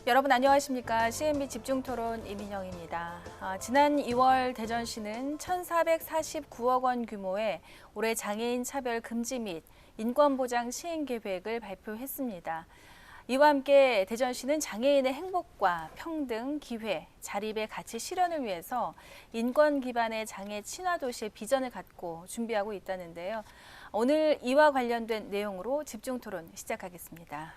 여러분 안녕하십니까? CNB 집중토론 이민영입니다. 지난 2월 대전시는 1,449억 원 규모의 올해 장애인 차별 금지 및 인권보장 시행 계획을 발표했습니다. 이와 함께 대전시는 장애인의 행복과 평등, 기회, 자립의 가치 실현을 위해서 인권 기반의 장애 친화 도시의 비전을 갖고 준비하고 있다는데요. 오늘 이와 관련된 내용으로 집중토론 시작하겠습니다.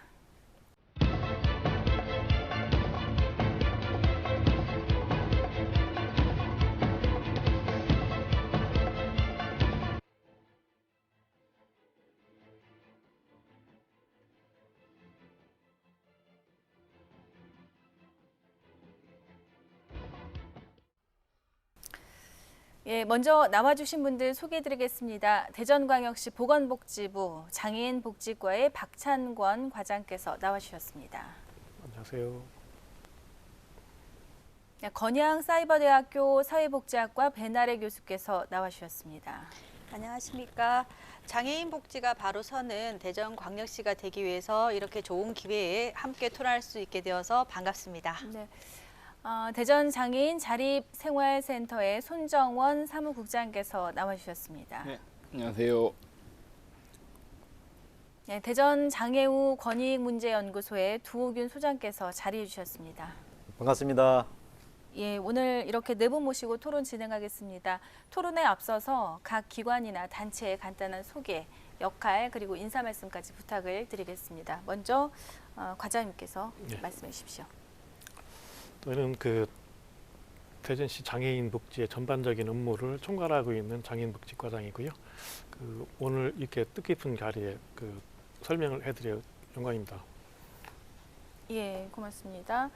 먼저 나와주신 분들 소개해드리겠습니다. 대전광역시 보건복지부 장애인복지과의 박찬권 과장께서 나와주셨습니다. 안녕하세요. 건양사이버대학교 사회복지학과 배나래 교수께서 나와주셨습니다. 안녕하십니까. 장애인 복지가 바로 서는 대전광역시가 되기 위해서 이렇게 좋은 기회에 함께 토론할 수 있게 되어서 반갑습니다. 네. 대전 장애인 자립생활센터의 손정원 사무국장께서 나와주셨습니다. 네, 안녕하세요. 네, 대전 장애우 권익문제연구소의 두호균 소장께서 자리해 주셨습니다. 반갑습니다. 예, 오늘 이렇게 네 분 모시고 토론 진행하겠습니다. 토론에 앞서서 각 기관이나 단체의 간단한 소개, 역할 그리고 인사 말씀까지 부탁을 드리겠습니다. 먼저 과장님께서 말씀해 주십시오. 저는 대전시 장애인 복지의 전반적인 업무를 총괄하고 있는 장애인복지과장이고요. 오늘 이렇게 뜻깊은 자리에 설명을 해드려 영광입니다. 예, 고맙습니다.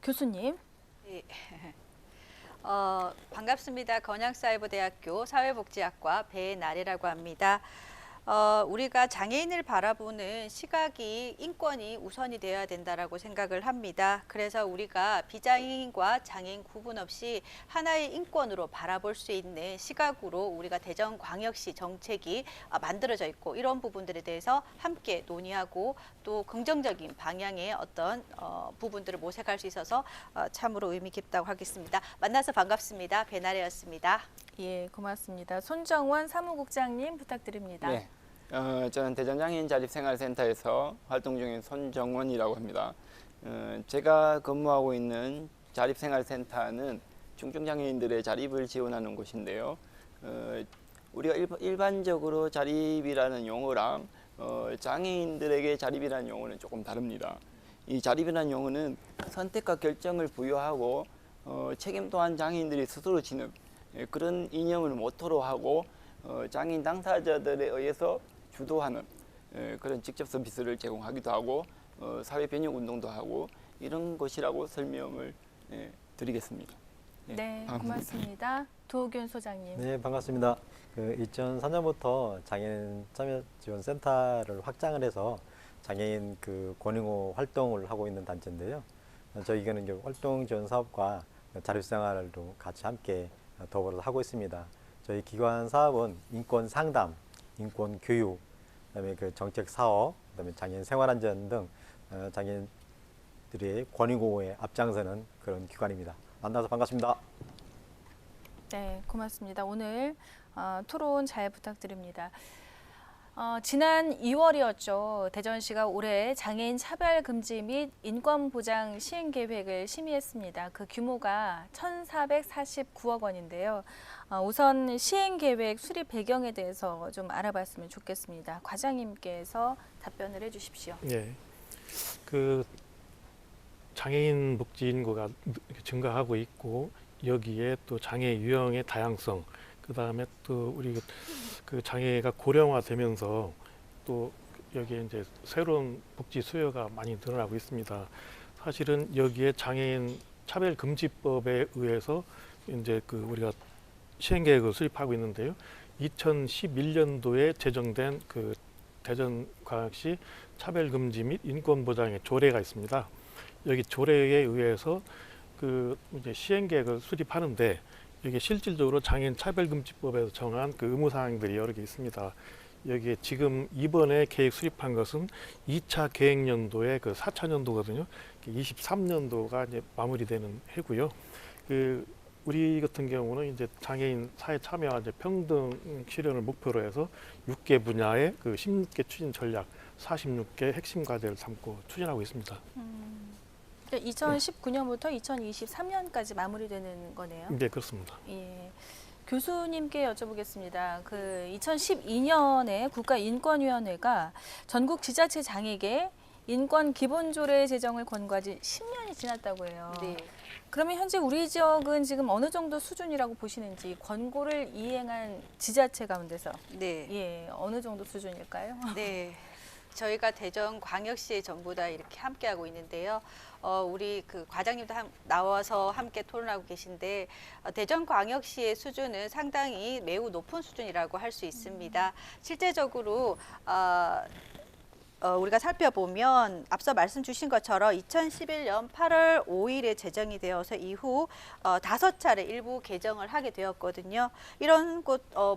교수님. 네. 반갑습니다. 건양사이버대학교 사회복지학과 배나래라고 합니다. 우리가 장애인을 바라보는 시각이 인권이 우선이 되어야 된다라고 생각을 합니다. 그래서 우리가 비장애인과 장애인 구분 없이 하나의 인권으로 바라볼 수 있는 시각으로 우리가 대전광역시 정책이 만들어져 있고 이런 부분들에 대해서 함께 논의하고 또 긍정적인 방향의 어떤 부분들을 모색할 수 있어서 참으로 의미 깊다고 하겠습니다. 만나서 반갑습니다. 배나래였습니다. 예, 고맙습니다. 손정원 사무국장님 부탁드립니다. 네, 저는 대전장애인 자립생활센터에서 활동 중인 손정원이라고 합니다. 제가 근무하고 있는 자립생활센터는 중증장애인들의 자립을 지원하는 곳인데요. 우리가 일반적으로 자립이라는 용어랑 장애인들에게 자립이라는 용어는 조금 다릅니다. 이 자립이라는 용어는 선택과 결정을 부여하고 책임 또한 장애인들이 스스로 지는 그런 이념을 모토로 하고 장애인 당사자들에 의해서 주도하는 그런 직접 서비스를 제공하기도 하고 사회 변형 운동도 하고 이런 것이라고 설명을 드리겠습니다. 네, 고맙습니다. 두호균 소장님. 네, 반갑습니다. 2004년부터 장애인 참여지원센터를 확장을 해서 장애인 권익호 활동을 하고 있는 단체인데요. 저희는 이제 활동 지원 사업과 자립생활도 같이 함께 더불어서 하고 있습니다. 저희 기관 사업은 인권 상담, 인권 교육, 그다음에 정책 사업, 그다음에 장애인 생활안전 등 장애인들의 권익 보호에 앞장서는 그런 기관입니다. 만나서 반갑습니다. 네, 고맙습니다. 오늘 토론 잘 부탁드립니다. 지난 2월이었죠. 대전시가 올해 장애인 차별 금지 및 인권 보장 시행 계획을 심의했습니다. 그 규모가 1,449억 원인데요. 우선 시행 계획 수립 배경에 대해서 좀 알아봤으면 좋겠습니다. 과장님께서 답변을 해주십시오. 네, 장애인 복지 인구가 증가하고 있고 여기에 또 장애 유형의 다양성, 그 다음에 또 우리 장애가 고령화되면서 또 여기에 이제 새로운 복지 수요가 많이 늘어나고 있습니다. 사실은 여기에 장애인 차별금지법에 의해서 이제 우리가 시행계획을 수립하고 있는데요. 2011년도에 제정된 대전광역시 차별금지 및 인권보장의 조례가 있습니다. 여기 조례에 의해서 이제 시행계획을 수립하는데 이게 실질적으로 장애인 차별금지법에서 정한 의무사항들이 여러 개 있습니다. 여기에 지금 이번에 계획 수립한 것은 2차 계획연도의 4차년도거든요. 23년도가 이제 마무리되는 해고요. 우리 같은 경우는 이제 장애인 사회 참여와 이제 평등 실현을 목표로 해서 6개 분야의 16개 추진 전략, 46개 핵심 과제를 삼고 추진하고 있습니다. 그러니까 2019년부터 2023년까지 마무리되는 거네요. 네, 그렇습니다. 예. 교수님께 여쭤보겠습니다. 2012년에 국가인권위원회가 전국 지자체 장에게 인권 기본조례 제정을 권고한 지 10년이 지났다고 해요. 네. 그러면 현재 우리 지역은 지금 어느 정도 수준이라고 보시는지, 권고를 이행한 지자체 가운데서 네. 예, 어느 정도 수준일까요? 네. 저희가 대전광역시에 전부 다 이렇게 함께하고 있는데요. 우리 과장님도 나와서 함께 토론하고 계신데 대전광역시의 수준은 상당히 매우 높은 수준이라고 할 수 있습니다. 실제적으로 우리가 살펴보면 앞서 말씀 주신 것처럼 2011년 8월 5일에 제정이 되어서 이후 5차례 일부 개정을 하게 되었거든요. 이런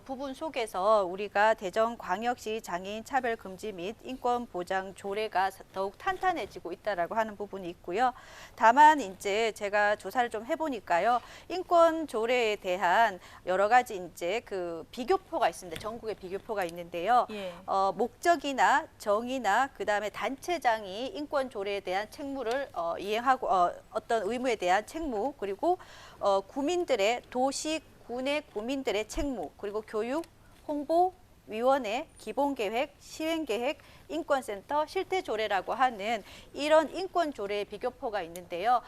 부분 속에서 우리가 대전광역시 장애인 차별 금지 및 인권 보장 조례가 더욱 탄탄해지고 있다라고 하는 부분이 있고요. 다만 이제 제가 조사를 좀 해보니까요, 인권 조례에 대한 여러 가지 이제 비교표가 있습니다. 전국에 비교표가 있는데요. 예. 목적이나 정의나 그다음에 단체장이 인권 조례에 대한 책무를 이행하고 어떤 의무에 대한 책무, 그리고 구민들의 도시 군의 구민들의 책무, 그리고 교육, 홍보, 위원회, 기본계획, 시행계획, 인권센터, 실태조례라고 하는 이런 인권조례의 비교표가 있는데요.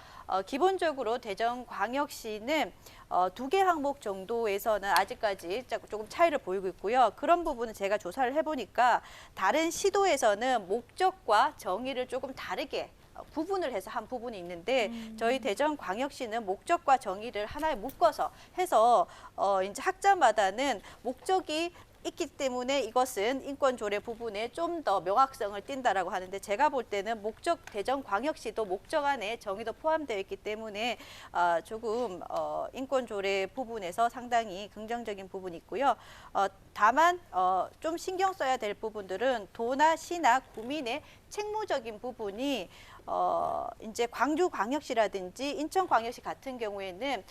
기본적으로 대전광역시는 2개 항목 정도에서는 아직까지 조금 차이를 보이고 있고요. 그런 부분은 제가 조사를 해보니까 다른 시도에서는 목적과 정의를 조금 다르게 구분을 해서 한 부분이 있는데 저희 대전광역시는 목적과 정의를 하나에 묶어서 해서 이제 학자마다는 목적이 있기 때문에 이것은 인권조례 부분에 좀 더 명확성을 띈다라고 하는데, 제가 볼 때는 대전광역시도 목적 안에 정의도 포함되어 있기 때문에 조금 인권조례 부분에서 상당히 긍정적인 부분이 있고요. 다만 좀 신경 써야 될 부분들은 도나 시나 구민의 책무적인 부분이 이제 광주광역시라든지 인천광역시 같은 경우에는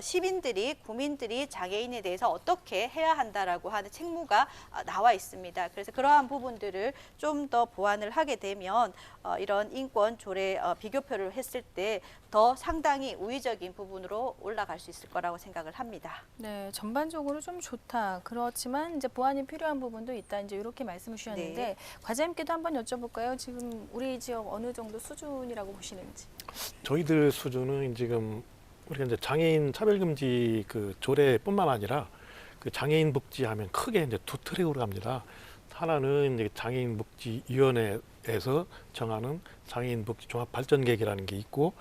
시민들이, 구민들이 장애인에 대해서 어떻게 해야 한다라고 하는 책무가 나와 있습니다. 그래서 그러한 부분들을 좀 더 보완을 하게 되면 이런 인권 조례 비교표를 했을 때 더 상당히 우위적인 부분으로 올라갈 수 있을 거라고 생각을 합니다. 네, 전반적으로 좀 좋다. 그렇지만 이제 보완이 필요한 부분도 있다. 이제 이렇게 말씀을 주셨는데 네. 과장님께도 한번 여쭤볼까요? 지금 우리 지역 어느 정도 수준이라고 보시는지. 저희들 수준은 지금 우리가 이제 장애인 차별금지 조례뿐만 아니라 장애인 복지하면 크게 이제 2트랙으로 갑니다. 하나는 이제 장애인 복지위원회에서 정하는 장애인 복지 종합 발전 계획이라는 게 있고,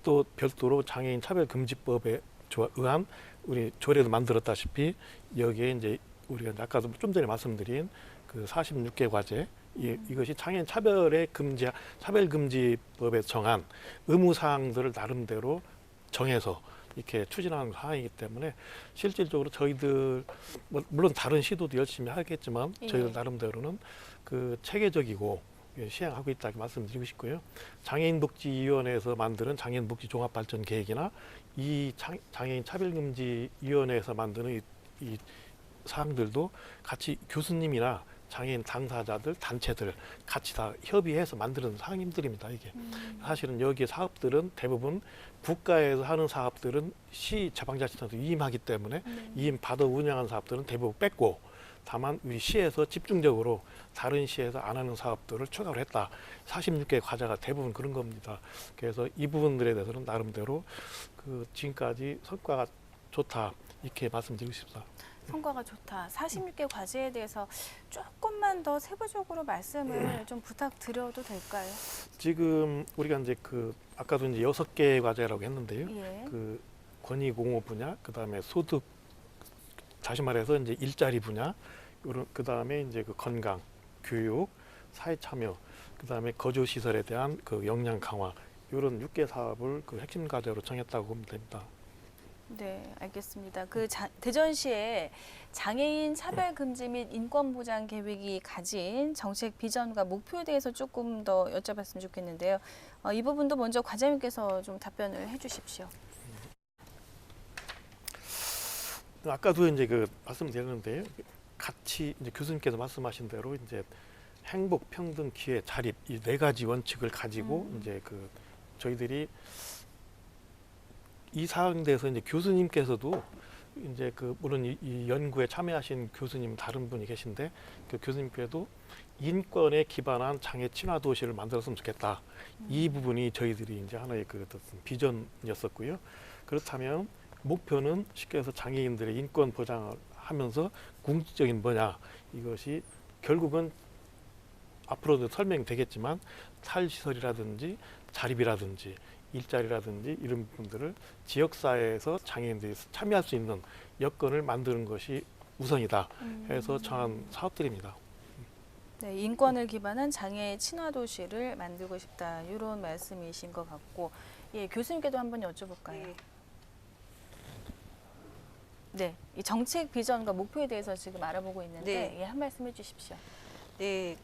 또 별도로 장애인 차별금지법에 의한 우리 조례도 만들었다시피 여기에 이제 우리가 아까도 좀 전에 말씀드린 46개 과제, 이것이 장애인 차별금지법에 정한 의무사항들을 나름대로 정해서 이렇게 추진하는 사항이기 때문에 실질적으로 저희들 물론 다른 시도도 열심히 하겠지만 저희들 나름대로는 체계적이고 시행하고 있다고 말씀드리고 싶고요. 장애인복지위원회에서 만드는 장애인복지 종합발전계획이나 이 장애인 차별금지위원회에서 만드는 이 사항들도 같이 교수님이나 장애인 당사자들, 단체들 같이 다 협의해서 만드는 사항들입니다. 이게 사실은 여기에 사업들은 대부분 국가에서 하는 사업들은 시 자방자치단체에서 위임하기 때문에 위임 받아 운영하는 사업들은 대부분 뺐고, 다만 우리 시에서 집중적으로 다른 시에서 안 하는 사업들을 추가로 했다. 46개 과제가 대부분 그런 겁니다. 그래서 이 부분들에 대해서는 나름대로 지금까지 성과가 좋다, 이렇게 말씀드리고 싶습니다. 성과가 좋다. 46개 과제에 대해서 조금만 더 세부적으로 말씀을 좀 부탁드려도 될까요? 지금 우리가 이제 아까도 이제 6개 과제라고 했는데요. 예. 권익 공호 분야, 그다음에 소득, 다시 말해서 이제 일자리 분야, 그다음에 이제 건강, 교육, 사회 참여, 그다음에 거주 시설에 대한 역량 강화, 이런 6개 사업을 핵심 과제로 정했다고 보면 됩니다. 네, 알겠습니다. 대전시의 장애인 차별금지 및 인권보장 계획이 가진 정책 비전과 목표에 대해서 조금 더 여쭤봤으면 좋겠는데요. 이 부분도 먼저 과장님께서 좀 답변을 해주십시오. 아까도 이제 그 말씀드렸는데요. 같이 이제 교수님께서 말씀하신 대로 이제 행복, 평등, 기회, 자립 이 네 가지 원칙을 가지고 이제 그 저희들이 이 사항에 대해서 이제 교수님께서도 이제 그 물론 이 연구에 참여하신 교수님 다른 분이 계신데 그 교수님께도 인권에 기반한 장애 친화 도시를 만들었으면 좋겠다. 이 부분이 저희들이 이제 하나의 그 어떤 비전이었었고요. 그렇다면 목표는 쉽게 해서 장애인들의 인권 보장을 하면서 궁극적인 뭐냐 이것이 결국은 앞으로도 설명되겠지만 탈시설이라든지 자립이라든지 일자리라든지 이런 부분들을 지역사회에서 장애인들이 참여할 수 있는 여건을 만드는 것이 우선이다 해서 정한 사업들입니다. 네, 인권을 기반한 장애 친화 도시를 만들고 싶다 이런 말씀이신 것 같고, 예, 교수님께도 한번 여쭤볼까요? 네. 네, 이 정책 비전과 목표에 대해서 지금 알아보고 있는데 네. 예, 한 말씀 해주십시오. 네,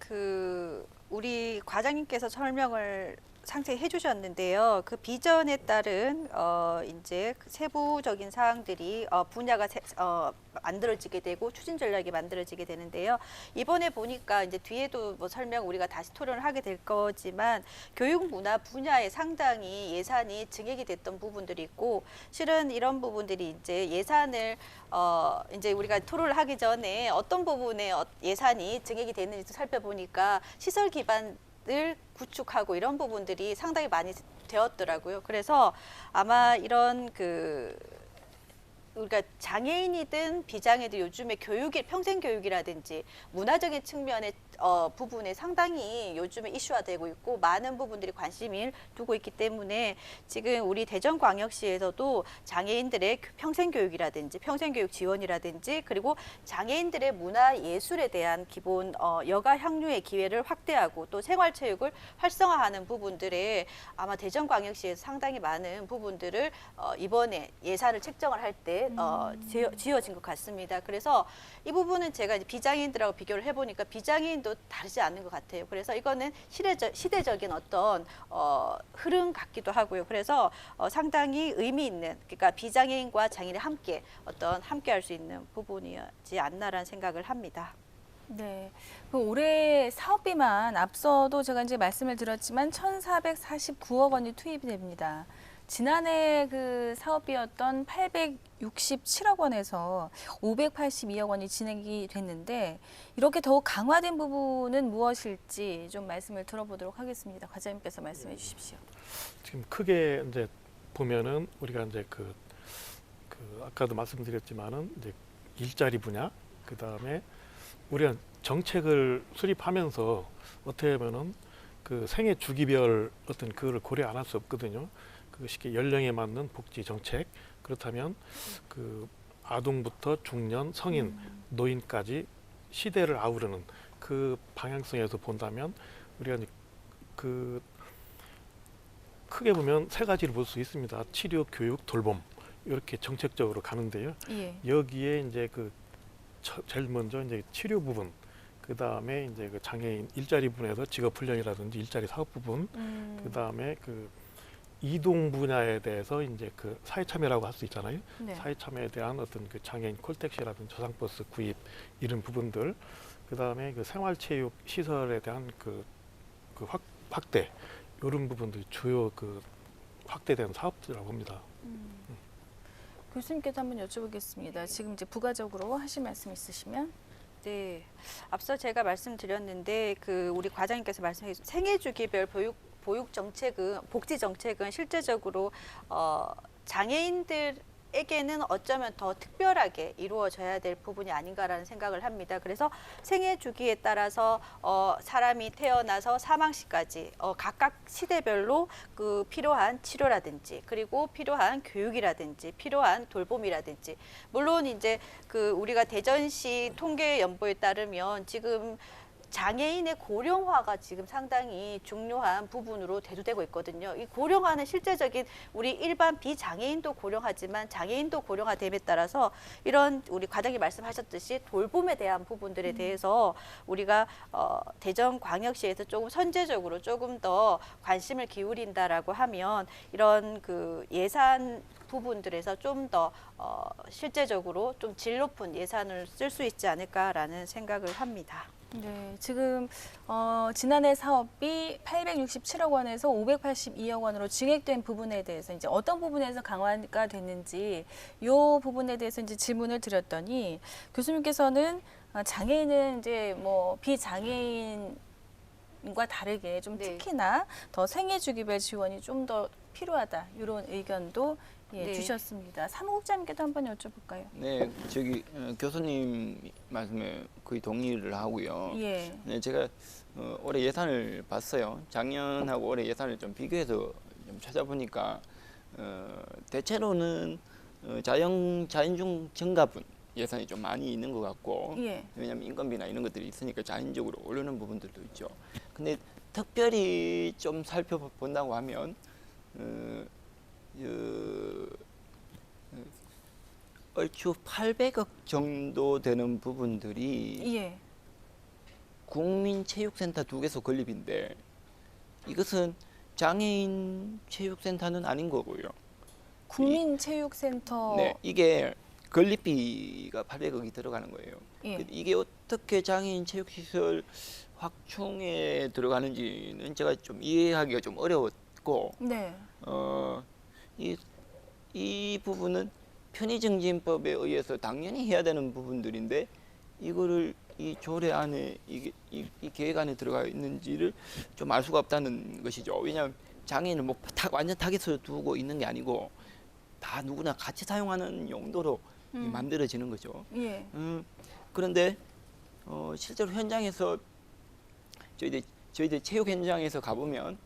우리 과장님께서 설명을 상세히 해주셨는데요. 그 비전에 따른 이제 그 세부적인 사항들이 분야가 만들어지게 되고 추진 전략이 만들어지게 되는데요. 이번에 보니까 이제 뒤에도 뭐 설명 우리가 다시 토론을 하게 될 거지만 교육 문화 분야에 상당히 예산이 증액이 됐던 부분들이 있고, 실은 이런 부분들이 이제 예산을 이제 우리가 토론을 하기 전에 어떤 부분에 예산이 증액이 됐는지 살펴보니까 시설 기반 을 구축하고 이런 부분들이 상당히 많이 되었더라고요. 그래서 아마 이런 우리가 장애인이든 비장애든 요즘에 교육이 평생 교육이라든지 문화적인 측면의 부분에 상당히 요즘에 이슈화되고 있고 많은 부분들이 관심을 두고 있기 때문에 지금 우리 대전광역시에서도 장애인들의 평생 교육이라든지 평생 교육 지원이라든지 그리고 장애인들의 문화 예술에 대한 기본 여가 향유의 기회를 확대하고 또 생활체육을 활성화하는 부분들에 아마 대전광역시에서 상당히 많은 부분들을 이번에 예산을 책정을 할 때 지어진 것 같습니다. 그래서 이 부분은 제가 이제 비장애인들하고 비교를 해보니까 비장애인도 다르지 않는 것 같아요. 그래서 이거는 시대적인 어떤 흐름 같기도 하고요. 그래서 상당히 의미 있는, 그러니까 비장애인과 장애인이 함께 할 수 있는 부분이지 않나라는 생각을 합니다. 네, 그 올해 사업비만 앞서도 제가 이제 말씀을 드렸지만 1,449억 원이 투입이 됩니다. 지난해 그 사업비였던 867억 원에서 582억 원이 진행이 됐는데 이렇게 더욱 강화된 부분은 무엇일지 좀 말씀을 들어보도록 하겠습니다. 과장님께서 말씀해 주십시오. 지금 크게 이제 보면은 우리가 이제 아까도 말씀드렸지만은 이제 일자리 분야, 그 다음에 우리가 정책을 수립하면서 어떻게 보면은 그 생애 주기별 어떤 그거를 고려 안 할 수 없거든요. 그 쉽게 연령에 맞는 복지 정책, 그렇다면 그 아동부터 중년, 성인, 노인까지 시대를 아우르는 그 방향성에서 본다면 우리가 이제 그 크게 보면 세 가지를 볼 수 있습니다. 치료, 교육, 돌봄 이렇게 정책적으로 가는데요. 예. 여기에 이제 제일 먼저 이제 치료 부분, 그 다음에 이제 그 장애인 일자리 부분에서 직업 훈련이라든지 일자리 사업 부분, 그 다음에 이동 분야에 대해서 이제 사회 참여라고 할 수 있잖아요. 네. 사회 참여에 대한 어떤 장애인 콜택시라든지 저상버스 구입 이런 부분들, 그 다음에 생활체육 시설에 대한 확대 이런 부분들이 주요 확대된 사업들이라고 봅니다. 교수님께도 한번 여쭤보겠습니다. 지금 이제 부가적으로 하실 말씀 있으시면? 네, 앞서 제가 말씀드렸는데 우리 과장님께서 말씀해 주신 생애주기별 보육 정책은 복지 정책은 실제적으로 장애인들에게는 어쩌면 더 특별하게 이루어져야 될 부분이 아닌가라는 생각을 합니다. 그래서 생애 주기에 따라서 사람이 태어나서 사망 시까지 각각 시대별로 필요한 치료라든지 그리고 필요한 교육이라든지 필요한 돌봄이라든지 물론 이제 우리가 대전시 통계 연보에 따르면 지금 장애인의 고령화가 지금 상당히 중요한 부분으로 대두되고 있거든요. 이 고령화는 실제적인 우리 일반 비장애인도 고령하지만 장애인도 고령화됨에 따라서 이런 우리 과장님 말씀하셨듯이 돌봄에 대한 부분들에 대해서 우리가 대전광역시에서 조금 선제적으로 조금 더 관심을 기울인다라고 하면 이런 그 예산 부분들에서 좀 더 실제적으로 좀 질 높은 예산을 쓸 수 있지 않을까라는 생각을 합니다. 네, 지금 지난해 사업비 867억 원에서 582억 원으로 증액된 부분에 대해서 이제 어떤 부분에서 강화가 됐는지 이 부분에 대해서 이제 질문을 드렸더니 교수님께서는 장애인은 이제 뭐 비장애인과 다르게 좀 네. 특히나 더 생애주기별 지원이 좀 더 필요하다 이런 의견도 네. 주셨습니다. 사무국장님께도 한번 여쭤볼까요? 네, 저기 교수님 말씀에 거의 동의를 하고요. 예. 네, 제가 올해 예산을 봤어요. 작년하고 올해 예산을 좀 비교해서 좀 찾아보니까 대체로는 자연중 증가분 예산이 좀 많이 있는 것 같고, 예. 왜냐하면 인건비나 이런 것들이 있으니까 자연적으로 오르는 부분들도 있죠. 근데 특별히 좀 살펴본다고 하면 얼추 800억 정도 되는 부분들이 예. 국민체육센터 2개소 건립인데 이것은 장애인 체육센터는 아닌 거고요. 국민체육센터. 네, 이게 건립비가 800억이 들어가는 거예요. 예. 이게 어떻게 장애인 체육시설 확충에 들어가는지는 제가 좀 이해하기가 좀 어려웠고, 네. 이 부분은 편의증진법에 의해서 당연히 해야 되는 부분들인데 이거를 이 조례 안에 이 계획 안에 들어가 있는지를 좀 알 수가 없다는 것이죠. 왜냐하면 장애인을 뭐 완전 타겟으로 두고 있는 게 아니고 다 누구나 같이 사용하는 용도로 만들어지는 거죠. 예. 그런데 실제로 현장에서 저희들 체육 현장에서 가보면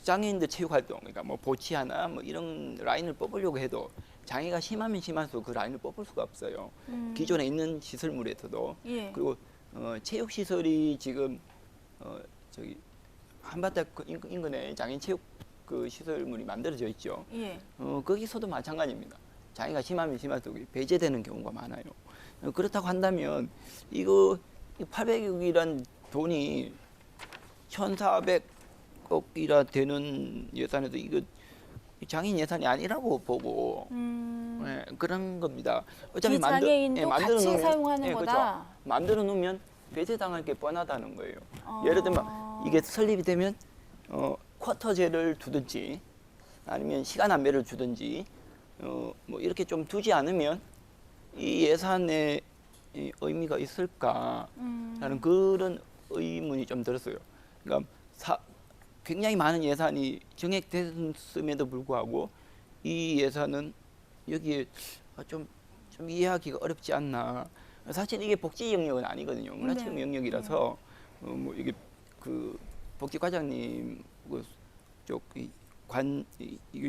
장애인들 체육 활동, 그러니까 뭐 보치하나 뭐 이런 라인을 뽑으려고 해도 장애가 심하면 심할수록 그 라인을 뽑을 수가 없어요. 기존에 있는 시설물에서도. 예. 그리고 체육 시설이 지금 저기 한바닥 인근에 장애인 체육 그 시설물이 만들어져 있죠. 예. 거기서도 마찬가지입니다. 장애가 심하면 심할수록 배제되는 경우가 많아요. 그렇다고 한다면 이거 800억이란 돈이 1,400억이라 되는 예산에도 이거 장애인 예산이 아니라고 보고 네, 그런 겁니다. 어차피 비장애인도 같이 사용하는 거다. 그렇죠. 만들어 놓으면 배제당할 게 뻔하다는 거예요. 예를 들면 이게 설립이 되면 쿼터제를 두든지 아니면 시간 안배를 주든지 뭐 이렇게 좀 두지 않으면 이 예산에 의미가 있을까라는 그런 의문이 좀 들었어요. 그러니까 굉장히 많은 예산이 증액됐음에도 불구하고 이 예산은 여기에 좀 이해하기가 어렵지 않나. 사실 이게 복지 영역은 아니거든요. 문화체육 네. 영역이라서 뭐 이게 그 복지과장님 쪽 이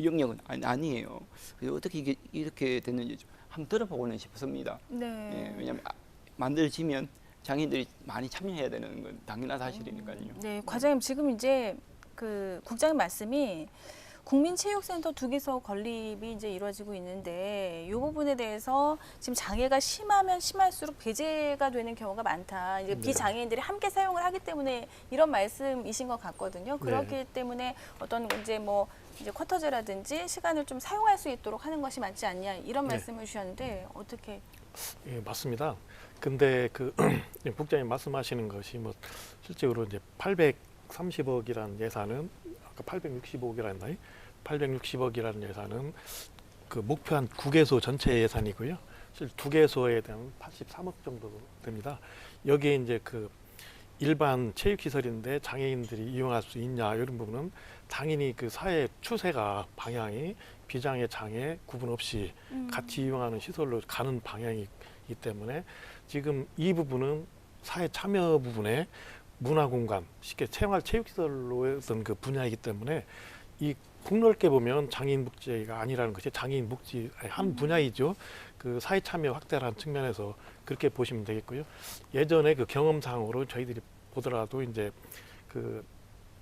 영역은 아니에요. 그래서 어떻게 이게 이렇게 됐는지 좀 한번 들어보고는 싶습니다. 네. 예, 왜냐하면 만들어지면 장애인들이 많이 참여해야 되는 건 당연한 사실이니까요. 네, 과장님 지금 이제 그 국장님 말씀이 국민체육센터 2개소 건립이 이제 이루어지고 있는데 이 부분에 대해서 지금 장애가 심하면 심할수록 배제가 되는 경우가 많다. 이제 네. 비장애인들이 함께 사용을 하기 때문에 이런 말씀이신 것 같거든요. 그렇기 때문에 어떤 이제 뭐 이제 쿼터제라든지 시간을 좀 사용할 수 있도록 하는 것이 맞지 않냐 이런 네. 말씀을 주셨는데 어떻게? 예, 맞습니다. 근데 그 국장님 말씀하시는 것이 뭐 실제로 이제 830억이라는 예산은 아까 860억이라는 860억이라는 예산은 그 목표한 9개소 전체 예산이고요. 실 2개소에 대한 83억 정도 됩니다. 여기에 이제 그 일반 체육시설인데 장애인들이 이용할 수 있냐 이런 부분은 당연히 그 사회 추세가 방향이 비장애 장애 구분 없이 같이 이용하는 시설로 가는 방향이기 때문에 지금 이 부분은 사회 참여 부분에 문화공간 쉽게 생활체육시설로 했던 그 분야이기 때문에 이 폭넓게 보면 장애인 복지가 아니라는 것이 장애인 복지의 한 분야이죠. 그 사회 참여 확대라는 측면에서 그렇게 보시면 되겠고요. 예전에 그 경험상으로 저희들이 보더라도 이제 그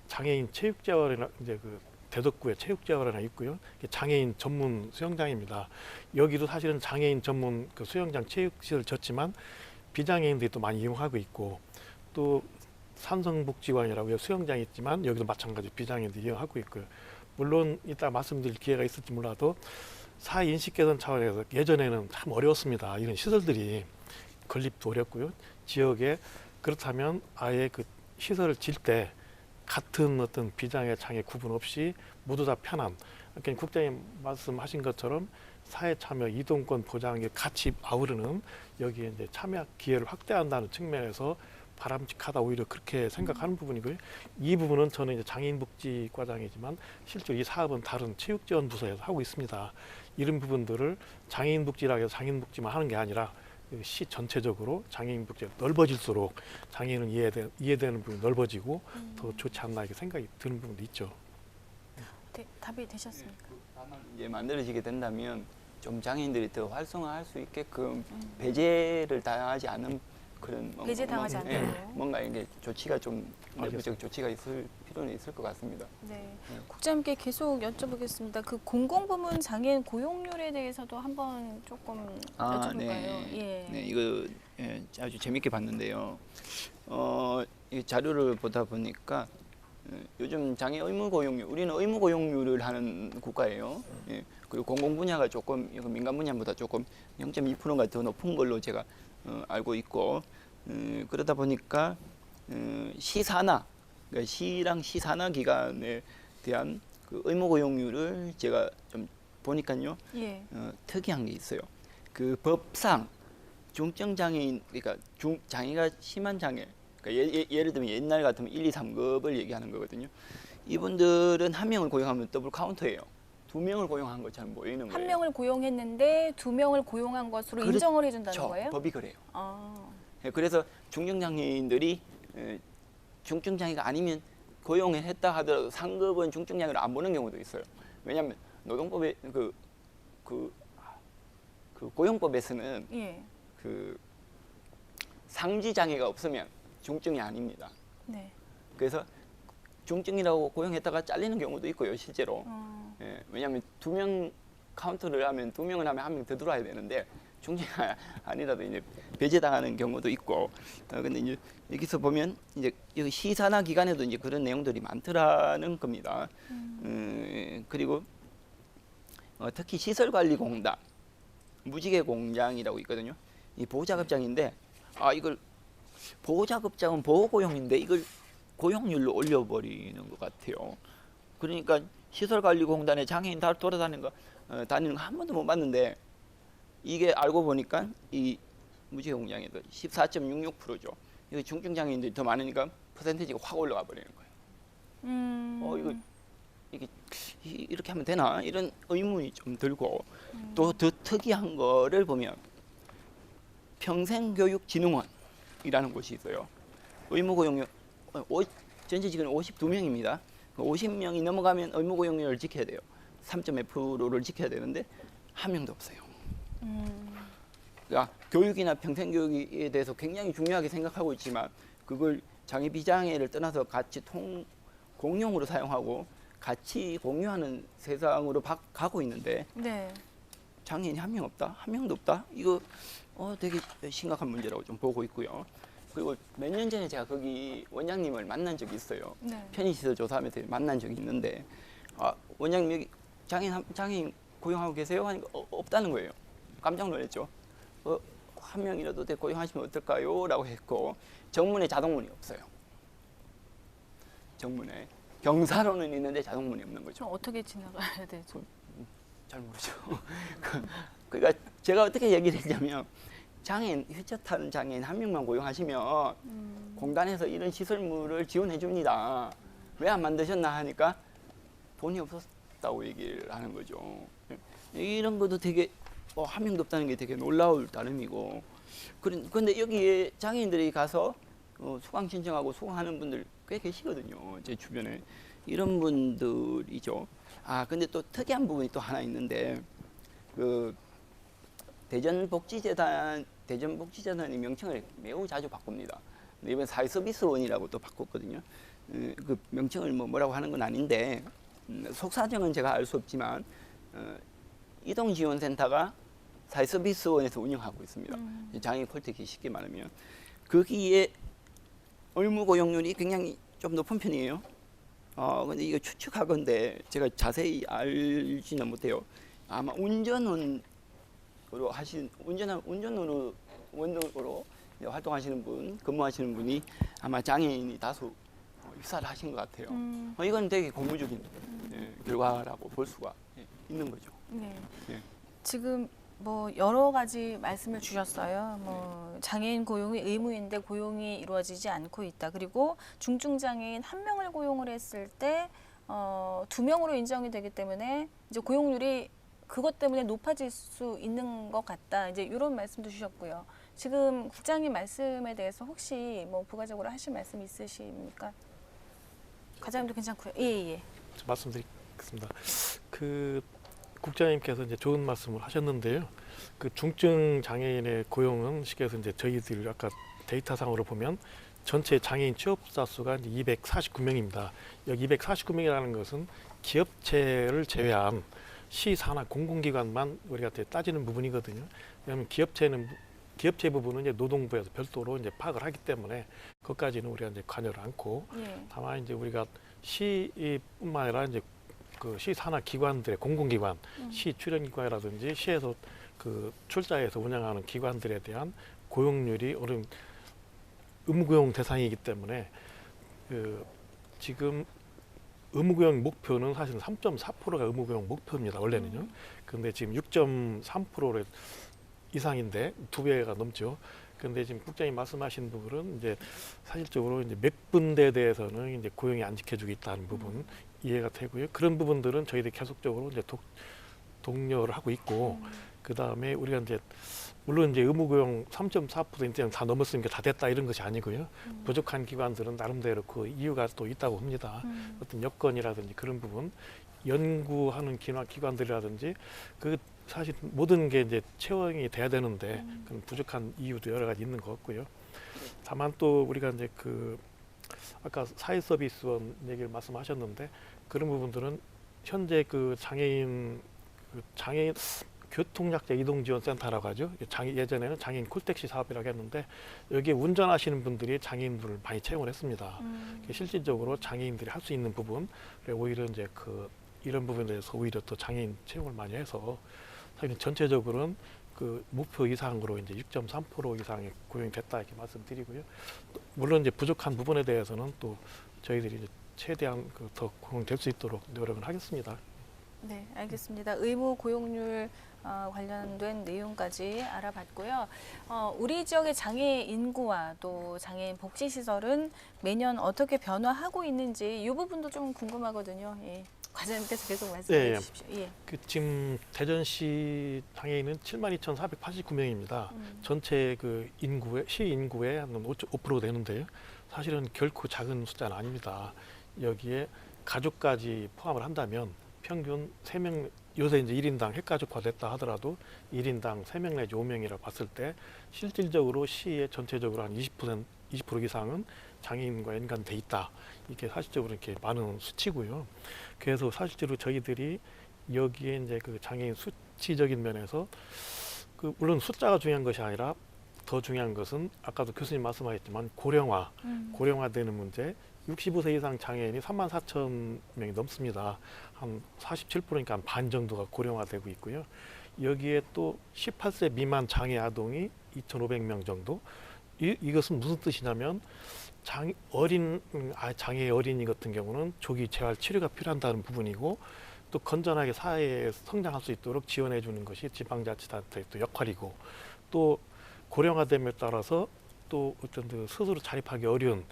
장애인 체육재활이나 이제 그 대덕구에 체육재활원이 있고요. 장애인 전문 수영장입니다. 여기도 사실은 장애인 전문 그 수영장 체육시설 졌지만 비장애인들이 또 많이 이용하고 있고 또 산성복지관이라고 수영장이 있지만 여기도 마찬가지 비장애인들이 이용하고 있고요. 물론 이따 말씀드릴 기회가 있을지 몰라도 사회 인식 개선 차원에서 예전에는 참 어려웠습니다. 이런 시설들이 건립도 어렵고요. 지역에 그렇다면 아예 그 시설을 질 때 같은 어떤 비장애 장애 구분 없이 모두 다 편한, 그러니까 국장님 말씀하신 것처럼 사회 참여 이동권 보장에 같이 아우르는 여기에 이제 참여 기회를 확대한다는 측면에서 바람직하다, 오히려 그렇게 생각하는 부분이고요. 이 부분은 저는 이제 장애인복지과장이지만 실제로 이 사업은 다른 체육지원부서에서 하고 있습니다. 이런 부분들을 장애인복지라고 해서 장애인복지만 하는 게 아니라 시 전체적으로 장애인복지가 넓어질수록 장애인은 이해되는 부분이 넓어지고 더 좋지 않나 이렇게 생각이 드는 부분도 있죠. 네, 답이 되셨습니까? 다만 이제 만들어지게 된다면 좀 장애인들이 더 활성화할 수 있게끔 배제를 당하지 않는 그런 배제 당하지 않도록. 뭔가 이게 조치가 좀 내부적 알겠습니다. 조치가 있을 필요는 있을 것 같습니다. 네, 국장님께 계속 여쭤보겠습니다. 그 공공부문 장애인 고용률에 대해서도 한번 조금 여쭤볼까요? 네. 예. 네, 이거 아주 재밌게 봤는데요. 이 자료를 보다 보니까 요즘 장애 의무 고용률, 우리는 의무 고용률을 하는 국가예요. 예. 그리고 공공 분야가 조금 이거 민간 분야보다 조금 0.2%가 더 높은 걸로 제가 알고 있고, 그러다 보니까 시산하, 그러니까 시랑 시산하 기관에 대한 그 의무 고용률을 제가 좀 보니까요, 예. 특이한 게 있어요. 그 법상 중증 장애인, 그러니까 장애가 심한 장애, 그러니까 예를 들면 옛날 같으면 1, 2, 3급을 얘기하는 거거든요. 이분들은 한 명을 고용하면 더블 카운터예요. 두 명을 고용한 것처럼 보이는 거예요. 한 명을 고용했는데 두 명을 고용한 것으로 그렇죠. 인정을 해준다는 거예요? 법이 그래요. 아, 예, 그래서 중증 장애인들이 중증 장애가 아니면 고용을 했다 하더라도 상급은 중증 장애를 안 보는 경우도 있어요. 왜냐하면 노동법에 그 고용법에서는 예. 그 상지 장애가 없으면 중증이 아닙니다. 네. 그래서 중증이라고 고용했다가 잘리는 경우도 있고요, 실제로. 예, 왜냐하면 두 명 카운트를 하면 두 명을 하면 한 명 더 들어와야 되는데 중증이 아니라도 이제 배제당하는 경우도 있고. 근데 이제 여기서 보면 이제 여기 시산하 기관에도 이제 그런 내용들이 많더라는 겁니다. 그리고 특히 시설관리공단, 무지개공장이라고 있거든요. 이 보호자급장인데, 이걸 보호자급장은 보호고용인데 이걸 고용률로 올려버리는 것 같아요. 그러니까 시설관리공단에 장애인 다 돌아다니는 거 한 번도 못 봤는데, 이게 알고 보니까 이 무지개공장에도 14.66%죠. 이거 중증 장애인들이 더 많으니까 퍼센테이지가 확 올라가 버리는 거예요. 이게 이렇게 하면 되나? 이런 의문이 좀 들고, 또 더 특이한 거를 보면 평생교육진흥원이라는 곳이 있어요. 의무고용률 전체 직원 52명입니다. 50명이 넘어가면 의무고용률을 지켜야 돼요. 3.5%를 지켜야 되는데 한 명도 없어요. 그러니까 교육이나 평생교육에 대해서 굉장히 중요하게 생각하고 있지만 그걸 장애 비장애를 떠나서 같이 공용으로 사용하고 같이 공유하는 세상으로 가고 있는데, 네. 장애인이 한 명 없다? 한 명도 없다? 이거 되게 심각한 문제라고 좀 보고 있고요. 그리고 몇 년 전에 제가 거기 원장님을 만난 적이 있어요. 네. 편의시설 조사하면서 만난 적이 있는데, 원장님 여기 장애인 고용하고 계세요? 하니까 없다는 거예요. 깜짝 놀랐죠. 한 명이라도 더 고용하시면 어떨까요? 라고 했고, 정문에 자동문이 없어요. 정문에. 경사로는 있는데 자동문이 없는 거죠. 좀 어떻게 지나가야 되죠? 잘 모르죠. 그러니까 제가 어떻게 얘기를 했냐면, 장애인, 휠체어 타는 장애인 한 명만 고용하시면 공단에서 이런 시설물을 지원해 줍니다. 왜 안 만드셨나 하니까 돈이 없었다고 얘기를 하는 거죠. 이런 것도 되게 한 명도 없다는 게 되게 놀라울 따름이고, 그런데 여기에 장애인들이 가서 수강 신청하고 수강하는 분들 꽤 계시거든요. 제 주변에. 이런 분들이죠. 근데 또 특이한 부분이 또 하나 있는데, 대전복지재단의 명칭을 매우 자주 바꿉니다. 근데 이번 사회서비스원이라고 또 바꿨거든요. 그 명칭을 뭐라고 하는 건 아닌데 속사정은 제가 알 수 없지만 이동지원센터가 사회서비스원에서 운영하고 있습니다. 장애인 콜택이 쉽게 말하면 거기에 의무고용률이 굉장히 좀 높은 편이에요. 근데 이거 추측하건데 제가 자세히 알지는 못해요. 아마 운전원으로 활동하시는 분, 근무하시는 분이 아마 장애인이 다수 입사를 하신 것 같아요. 이건 되게 고무적인 결과라고 볼 수가 있는 거죠. 네. 예. 지금 뭐 여러 가지 말씀을 주셨어요. 뭐 장애인 고용이 의무인데 고용이 이루어지지 않고 있다. 그리고 중증 장애인 한 명을 고용을 했을 때 2명으로 인정이 되기 때문에 이제 고용률이 그것 때문에 높아질 수 있는 것 같다. 이제 이런 말씀도 주셨고요. 지금 국장님 말씀에 대해서 혹시 뭐 부가적으로 하실 말씀 있으십니까? 과장님도 괜찮고요. 예. 말씀드리겠습니다. 그 국장님께서 이제 좋은 말씀을 하셨는데요. 그 중증 장애인의 고용은 쉽게 해서 이제 저희들 아까 데이터상으로 보면 전체 장애인 취업자 수가 이제 249명입니다. 여기 249명이라는 것은 기업체를 제외한 시, 산하 공공기관만 우리가 따지는 부분이거든요. 왜냐하면 기업체 부분은 이제 노동부에서 별도로 이제 파악을 하기 때문에 그것까지는 우리가 이제 관여를 않고 다만 이제 우리가 시뿐만 아니라 이제 그 시 산하 기관들의 공공기관, 시 출연기관이라든지 시에서 그 출자해서 운영하는 기관들에 대한 고용률이 어느 의무고용 대상이기 때문에 그 지금 의무고용 목표는 사실 3.4%가 의무고용 목표입니다. 원래는요. 그런데 지금 6.3% 이상인데 2배가 넘죠. 그런데 지금 국장님 말씀하신 부분은 이제 사실적으로 이제 몇 군데에 대해서는 이제 고용이 안 지켜주고 있다는 부분 이해가 되고요. 그런 부분들은 저희들이 계속적으로 이제 독려를 하고 있고 그 다음에 우리가 이제 물론 이제 의무고용 3.4% 다 넘었으니까 다 됐다 이런 것이 아니고요. 부족한 기관들은 나름대로 그 이유가 또 있다고 합니다. 어떤 여건이라든지 그런 부분, 연구하는 기관들이라든지 그 사실 모든 게 이제 채용이 돼야 되는데 그런 부족한 이유도 여러 가지 있는 것 같고요. 다만 또 우리가 이제 그 아까 사회서비스원 얘기를 말씀하셨는데 그런 부분들은 현재 그 장애인 교통약자 이동지원센터라고 하죠. 예전에는 장애인 콜택시 사업이라고 했는데 여기에 운전하시는 분들이 장애인들을 많이 채용을 했습니다. 실질적으로 장애인들이 할 수 있는 부분, 오히려 이제 그 이런 부분에 대해서 오히려 더 장애인 채용을 많이 해서 사실 전체적으로는 그 목표 이상으로 이제 6.3% 이상의 고용이 됐다 이렇게 말씀드리고요. 물론 이제 부족한 부분에 대해서는 또 저희들이 이제 최대한 더 고용될 수 있도록 노력을 하겠습니다. 네, 알겠습니다. 의무 고용률 관련된 내용까지 알아봤고요. 우리 지역의 장애인 인구와 또 장애인 복지시설은 매년 어떻게 변화하고 있는지 이 부분도 좀 궁금하거든요. 예. 과장님께서 계속 말씀해 주십시오. 예. 지금 대전시 장애인은 72,489명입니다. 전체 그 시 인구의 한 5% 되는데요. 사실은 결코 작은 숫자는 아닙니다. 여기에 가족까지 포함을 한다면 평균 3명, 요새 이제 1인당 핵가족화됐다 하더라도 1인당 3명 내지 5명이라고 봤을 때 실질적으로 시의 전체적으로 한 20% 이상은 장애인과 연관돼 있다. 이게 사실적으로 이렇게 많은 수치고요. 그래서 사실적으로 저희들이 여기에 이제 그 장애인 수치적인 면에서 그 물론 숫자가 중요한 것이 아니라 더 중요한 것은 아까도 교수님 말씀하셨지만 고령화되는 문제. 65세 이상 장애인이 34,000명이 넘습니다. 한 47%니까 한 반 정도가 고령화되고 있고요. 여기에 또 18세 미만 장애 아동이 2,500명 정도. 이것은 무슨 뜻이냐면 장애 어린이 같은 경우는 조기 재활 치료가 필요한다는 부분이고 또 건전하게 사회에 성장할 수 있도록 지원해 주는 것이 지방자치단체의 또 역할이고 또 고령화됨에 따라서 또 어떤 그 스스로 자립하기 어려운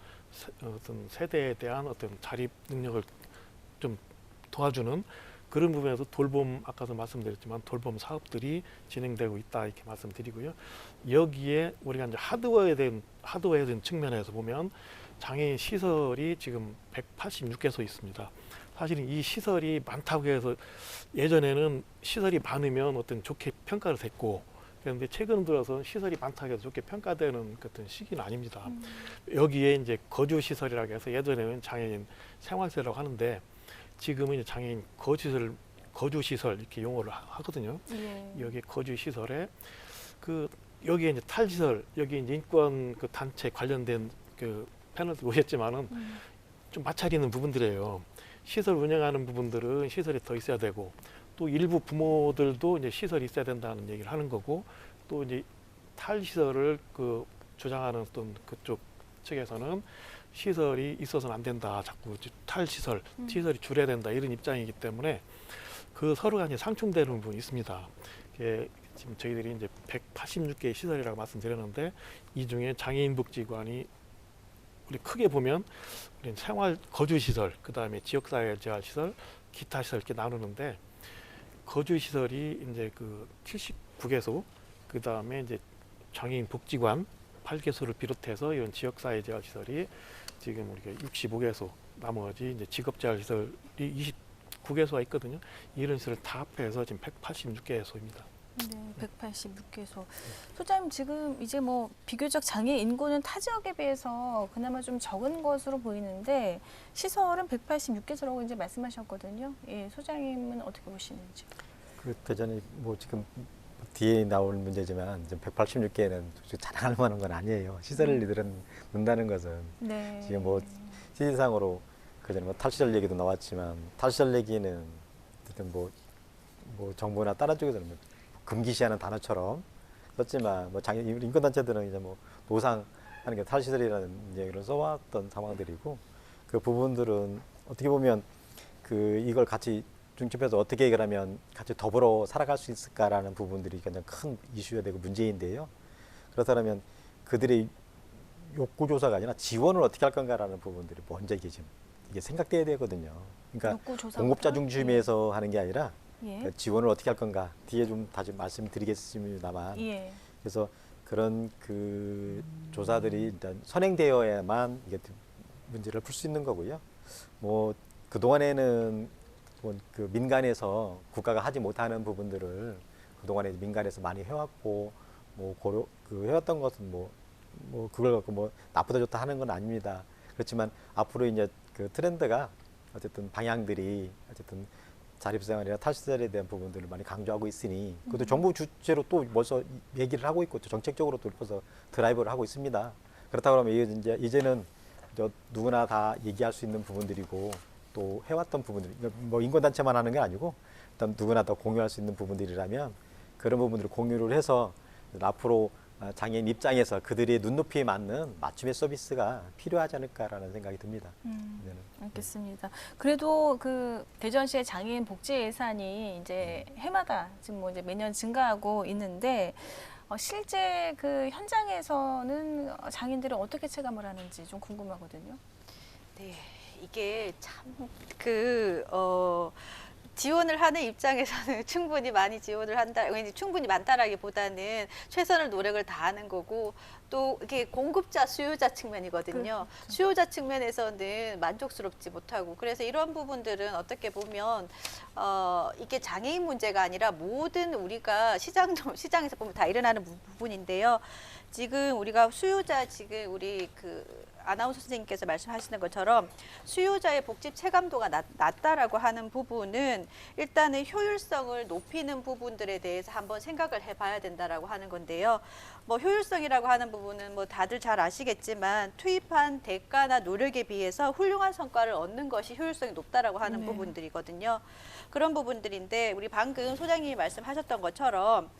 어떤 세대에 대한 어떤 자립 능력을 좀 도와주는 그런 부분에서 돌봄 아까도 말씀드렸지만 돌봄 사업들이 진행되고 있다 이렇게 말씀드리고요. 여기에 우리가 이제 하드웨어된 측면에서 보면 장애인 시설이 지금 186개소 있습니다. 사실은 이 시설이 많다고 해서 예전에는 시설이 많으면 어떤 좋게 평가를 됐고 그런데 최근 들어서 시설이 많다고 해서 좋게 평가되는 어떤 시기는 아닙니다. 여기에 이제 거주 시설이라고 해서 예전에는 장애인 생활시설이라고 하는데 지금은 이제 장애인 거주 시설 이렇게 용어를 하거든요. 예. 여기 거주 시설에 그 여기에 이제 탈시설, 여기 이제 인권 그 단체 관련된 그 패널들 오셨지만은 좀 마찰이 있는 부분들이에요. 시설 운영하는 부분들은 시설이 더 있어야 되고 또 일부 부모들도 이제 시설이 있어야 된다는 얘기를 하는 거고 또 이제 탈시설을 그 주장하는 어떤 그쪽 측에서는 시설이 있어서는 안 된다. 자꾸 탈시설, 시설이 줄여야 된다. 이런 입장이기 때문에 그 서로 간에 상충되는 부분이 있습니다. 지금 저희들이 이제 186개의 시설이라고 말씀드렸는데 이 중에 장애인복지관이 우리 크게 보면 우리 생활 거주 시설, 그 다음에 지역사회 재활 시설, 기타 시설 이렇게 나누는데 거주 시설이 이제 그 79개소, 그 다음에 이제 장애인 복지관 8개소를 비롯해서 이런 지역사회 재활 시설이 지금 우리가 65개소, 나머지 이제 직업재활 시설이 29개소가 있거든요. 이런 시설을 다 합해서 지금 186개소입니다. 네, 186개소. 소장님 지금 이제 뭐 비교적 장애 인구는 타 지역에 비해서 그나마 좀 적은 것으로 보이는데 시설은 186개소라고 이제 말씀하셨거든요. 예, 소장님은 어떻게 보시는지? 그 대전에 뭐 지금 뒤에 나올 문제지만 186개는 자랑할 만한 건 아니에요. 시설을 넣는다는 것은 네. 지금 뭐 시기상으로 그전에 뭐 탈시설 얘기도 나왔지만 탈시설 얘기는 어쨌든 뭐 정부나 다른 쪽에서는 뭐 금기시하는 단어처럼 썼지만 뭐 장애 인권단체들은 이제 뭐 노상하는 게 탈시설이라는 얘기를 써왔던 상황들이고 그 부분들은 어떻게 보면 그 이걸 같이 중집해서 어떻게 해결하면 같이 더불어 살아갈 수 있을까라는 부분들이 가장 큰 이슈가 되고 문제인데요. 그렇다면 그들의 욕구조사가 아니라 지원을 어떻게 할 건가라는 부분들이 먼저 이게 생각돼야 되거든요. 그러니까 공급자 중심에서 하는 게 아니라 예. 지원을 어떻게 할 건가 뒤에 좀 다시 말씀드리겠습니다만 예. 그래서 그런 그 조사들이 일단 선행되어야만 이게 문제를 풀 수 있는 거고요. 뭐 그동안에는 뭐 그 민간에서 국가가 하지 못하는 부분들을 그동안에 민간에서 많이 해왔고 뭐 해왔던 것은 뭐 그걸 갖고 뭐 나쁘다 좋다 하는 건 아닙니다. 그렇지만 앞으로 이제 그 트렌드가 어쨌든 방향들이 어쨌든 자립생활이나 탈시설에 대한 부분들을 많이 강조하고 있으니 그것도 정부 주체로 또 벌써 얘기를 하고 있고 또 정책적으로 또 벌써 드라이브를 하고 있습니다. 그렇다고 하면 이제는 누구나 다 얘기할 수 있는 부분들이고 또 해왔던 부분들, 뭐 인권단체만 하는 게 아니고 일단 누구나 다 공유할 수 있는 부분들이라면 그런 부분들을 공유를 해서 앞으로 장애인 입장에서 그들의 눈높이에 맞는 맞춤의 서비스가 필요하지 않을까라는 생각이 듭니다. 알겠습니다. 그래도 그 대전시의 장애인 복지 예산이 이제 해마다 지금 뭐 이제 매년 증가하고 있는데 실제 그 현장에서는 장애인들은 어떻게 체감을 하는지 좀 궁금하거든요. 네, 이게 참 지원을 하는 입장에서는 충분히 많이 지원을 한다, 충분히 많다라기보다는 최선을 노력을 다하는 거고 또 이게 공급자, 수요자 측면이거든요. 수요자 측면에서는 만족스럽지 못하고 그래서 이런 부분들은 어떻게 보면 이게 장애인 문제가 아니라 모든 우리가 시장에서 보면 다 일어나는 부분인데요. 지금 우리가 수요자 지금 우리 그 아나운서 선생님께서 말씀하시는 것처럼 수요자의 복지 체감도가 낮다라고 하는 부분은 일단은 효율성을 높이는 부분들에 대해서 한번 생각을 해봐야 된다라고 하는 건데요. 뭐 효율성이라고 하는 부분은 뭐 다들 잘 아시겠지만 투입한 대가나 노력에 비해서 훌륭한 성과를 얻는 것이 효율성이 높다라고 하는 부분들이거든요. 그런 부분들인데 우리 방금 소장님이 말씀하셨던 것처럼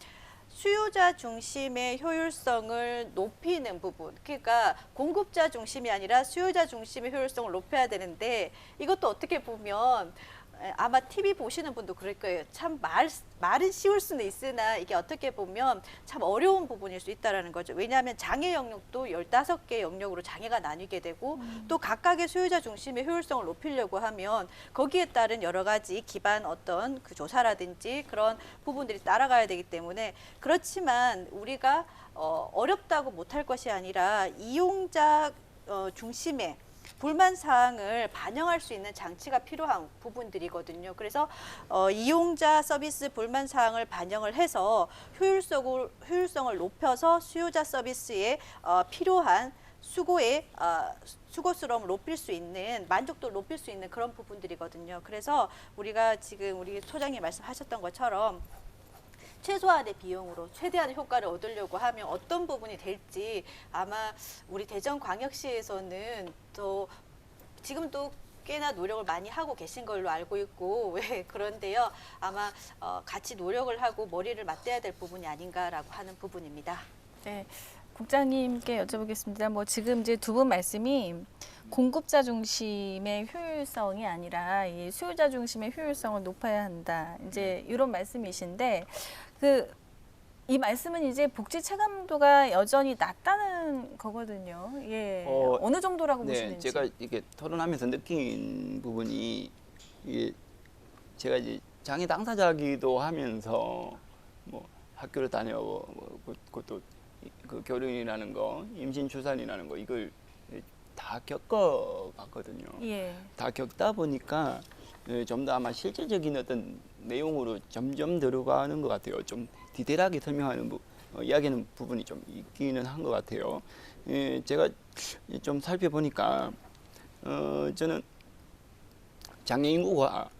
수요자 중심의 효율성을 높이는 부분, 그러니까 공급자 중심이 아니라 수요자 중심의 효율성을 높여야 되는데 이것도 어떻게 보면 아마 TV 보시는 분도 그럴 거예요. 참 말은 쉬울 수는 있으나 이게 어떻게 보면 참 어려운 부분일 수 있다는 거죠. 왜냐하면 장애 영역도 15개 영역으로 장애가 나뉘게 되고 또 각각의 수요자 중심의 효율성을 높이려고 하면 거기에 따른 여러 가지 기반 어떤 그 조사라든지 그런 부분들이 따라가야 되기 때문에 그렇지만 우리가 어렵다고 못할 것이 아니라 이용자 중심의 불만 사항을 반영할 수 있는 장치가 필요한 부분들이거든요. 그래서 이용자 서비스 불만 사항을 반영을 해서 효율성을 높여서 수요자 서비스에 필요한 수고스러움을 높일 수 있는, 만족도를 높일 수 있는 그런 부분들이거든요. 그래서 우리가 지금 우리 소장님 말씀하셨던 것처럼 최소한의 비용으로 최대한의 효과를 얻으려고 하면 어떤 부분이 될지 아마 우리 대전광역시에서는 또 지금도 꽤나 노력을 많이 하고 계신 걸로 알고 있고 그런데요. 아마 같이 노력을 하고 머리를 맞대야 될 부분이 아닌가라고 하는 부분입니다. 네, 국장님께 여쭤보겠습니다. 뭐 지금 이제 두 분 말씀이 공급자 중심의 효율성이 아니라 이 수요자 중심의 효율성을 높여야 한다. 이제 이런 말씀이신데 이 말씀은 이제 복지 체감도가 여전히 낮다는 거거든요. 예, 어느 정도라고 네, 보시는지. 제가 이게 토론하면서 느낀 부분이 이게 제가 이제 장애 당사자기도 하면서 뭐 학교를 다녀오고 그것도 그 결혼이라는 거, 임신 출산이라는 거 이걸 다 겪어봤거든요. 예. 다 겪다 보니까 좀 더 아마 실질적인 어떤 내용으로 점점 들어가는 것 같아요. 좀 디테일하게 설명하는 이야기하는 부분이 좀 있기는 한 것 같아요. 제가 좀 살펴보니까 저는 장애 인구가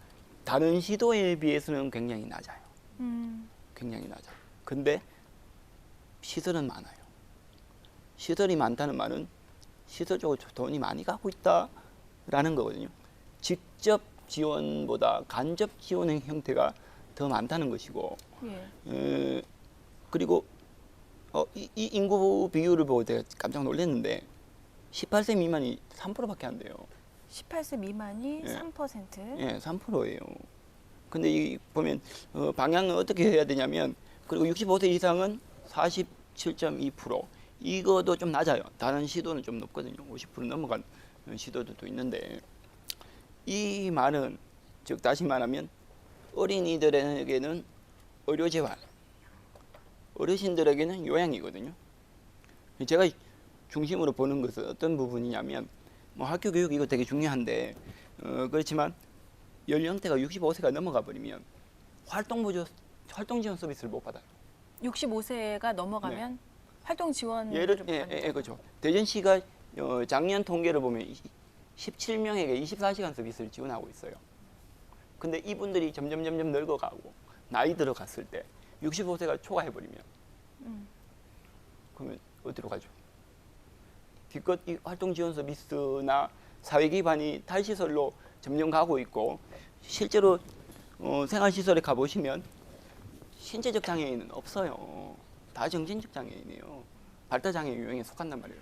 다른 시도에 비해서는 굉장히 낮아요. 굉장히 낮아요. 근데 시설은 많아요. 시설이 많다는 말은 시설 쪽으로 돈이 많이 가고 있다라는 거거든요. 직접 지원보다 간접 지원의 형태가 더 많다는 것이고, 예. 그리고 이 인구 비율을 보고 제가 깜짝 놀랐는데 18세 미만이 3%밖에 안 돼요. 18세 미만이 예. 3%? 예, 3%예요. 근데 이 보면 방향은 어떻게 해야 되냐면, 그리고 65세 이상은 47.2%. 이거도 좀 낮아요. 다른 시도는 좀 높거든요. 50% 넘어간 시도들도 있는데, 이 말은 즉 다시 말하면 어린이들에게는 의료재활, 어르신들에게는 요양이거든요. 제가 중심으로 보는 것은 어떤 부분이냐면, 뭐 학교 교육 이거 되게 중요한데 그렇지만 연령대가 65세가 넘어가 버리면 활동 지원 서비스를 못 받아요. 65세가 넘어가면 활동 지원 예를 그렇죠. 대전시가 작년 통계를 보면 17명에게 24시간 서비스를 지원하고 있어요. 근데 이분들이 점점 늙어가고 나이 들어갔을 때 65세가 초과해버리면 그러면 어디로 가죠? 기껏 이 활동 지원 서비스나 사회 기반이 탈시설로 점점 가고 있고, 실제로 생활시설에 가보시면 신체적 장애인은 없어요. 다 정신적 장애인이에요. 발달장애 유형에 속한단 말이에요.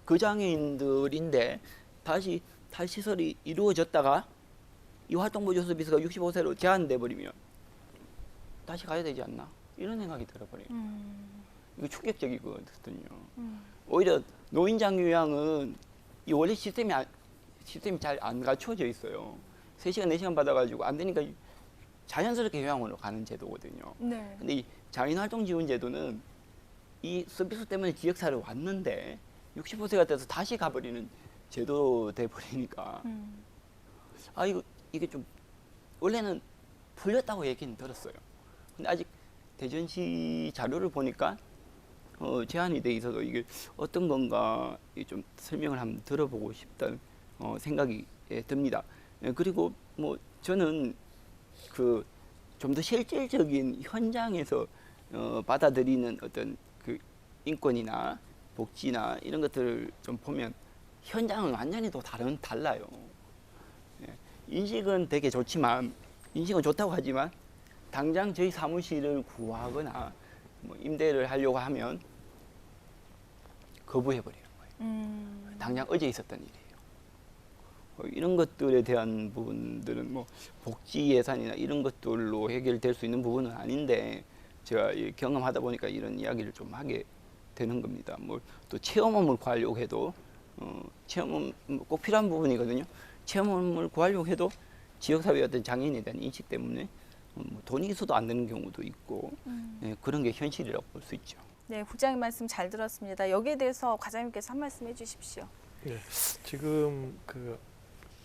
그 장애인들인데 다시 탈시설이 이루어졌다가 이 활동보조 서비스가 65세로 제한돼 버리면 다시 가야 되지 않나? 이런 생각이 들어버려요. 이거 충격적이거든요. 오히려 노인장 요양은 이 원래 시스템이 잘 안 갖춰져 있어요. 3시간, 4시간 받아가지고 안 되니까 자연스럽게 요양원으로 가는 제도거든요. 네. 근데 이 장애인활동지원제도는 이 서비스 때문에 지역사회에 왔는데 65세가 돼서 다시 가버리는 제도 돼 버리니까 이게 좀 원래는 풀렸다고 얘기는 들었어요. 근데 아직 대전시 자료를 보니까 제한이 돼 있어서 이게 어떤 건가 좀 설명을 한번 들어보고 싶다는 생각이 듭니다. 그리고 뭐 저는 그 좀 더 실질적인 현장에서 받아들이는 어떤 그 인권이나 복지나 이런 것들을 좀 보면 현장은 완전히 또 달라요. 인식은 되게 좋지만, 인식은 좋다고 하지만 당장 저희 사무실을 구하거나 뭐 임대를 하려고 하면 거부해버리는 거예요. 당장 어제 있었던 일이에요. 이런 것들에 대한 부분들은 뭐 복지 예산이나 이런 것들로 해결될 수 있는 부분은 아닌데, 제가 경험하다 보니까 이런 이야기를 좀 하게 되는 겁니다. 뭐 또 체험업을 구하려고 해도 체험업 꼭 필요한 부분이거든요. 체험업을 구하려고 해도 지역사회의 어떤 장애인에 대한 인식 때문에 뭐 돈이 있어도 안 되는 경우도 있고 그런 게 현실이라고 볼 수 있죠. 네, 국장님 말씀 잘 들었습니다. 여기에 대해서 과장님께서 한 말씀 해주십시오. 네, 지금 그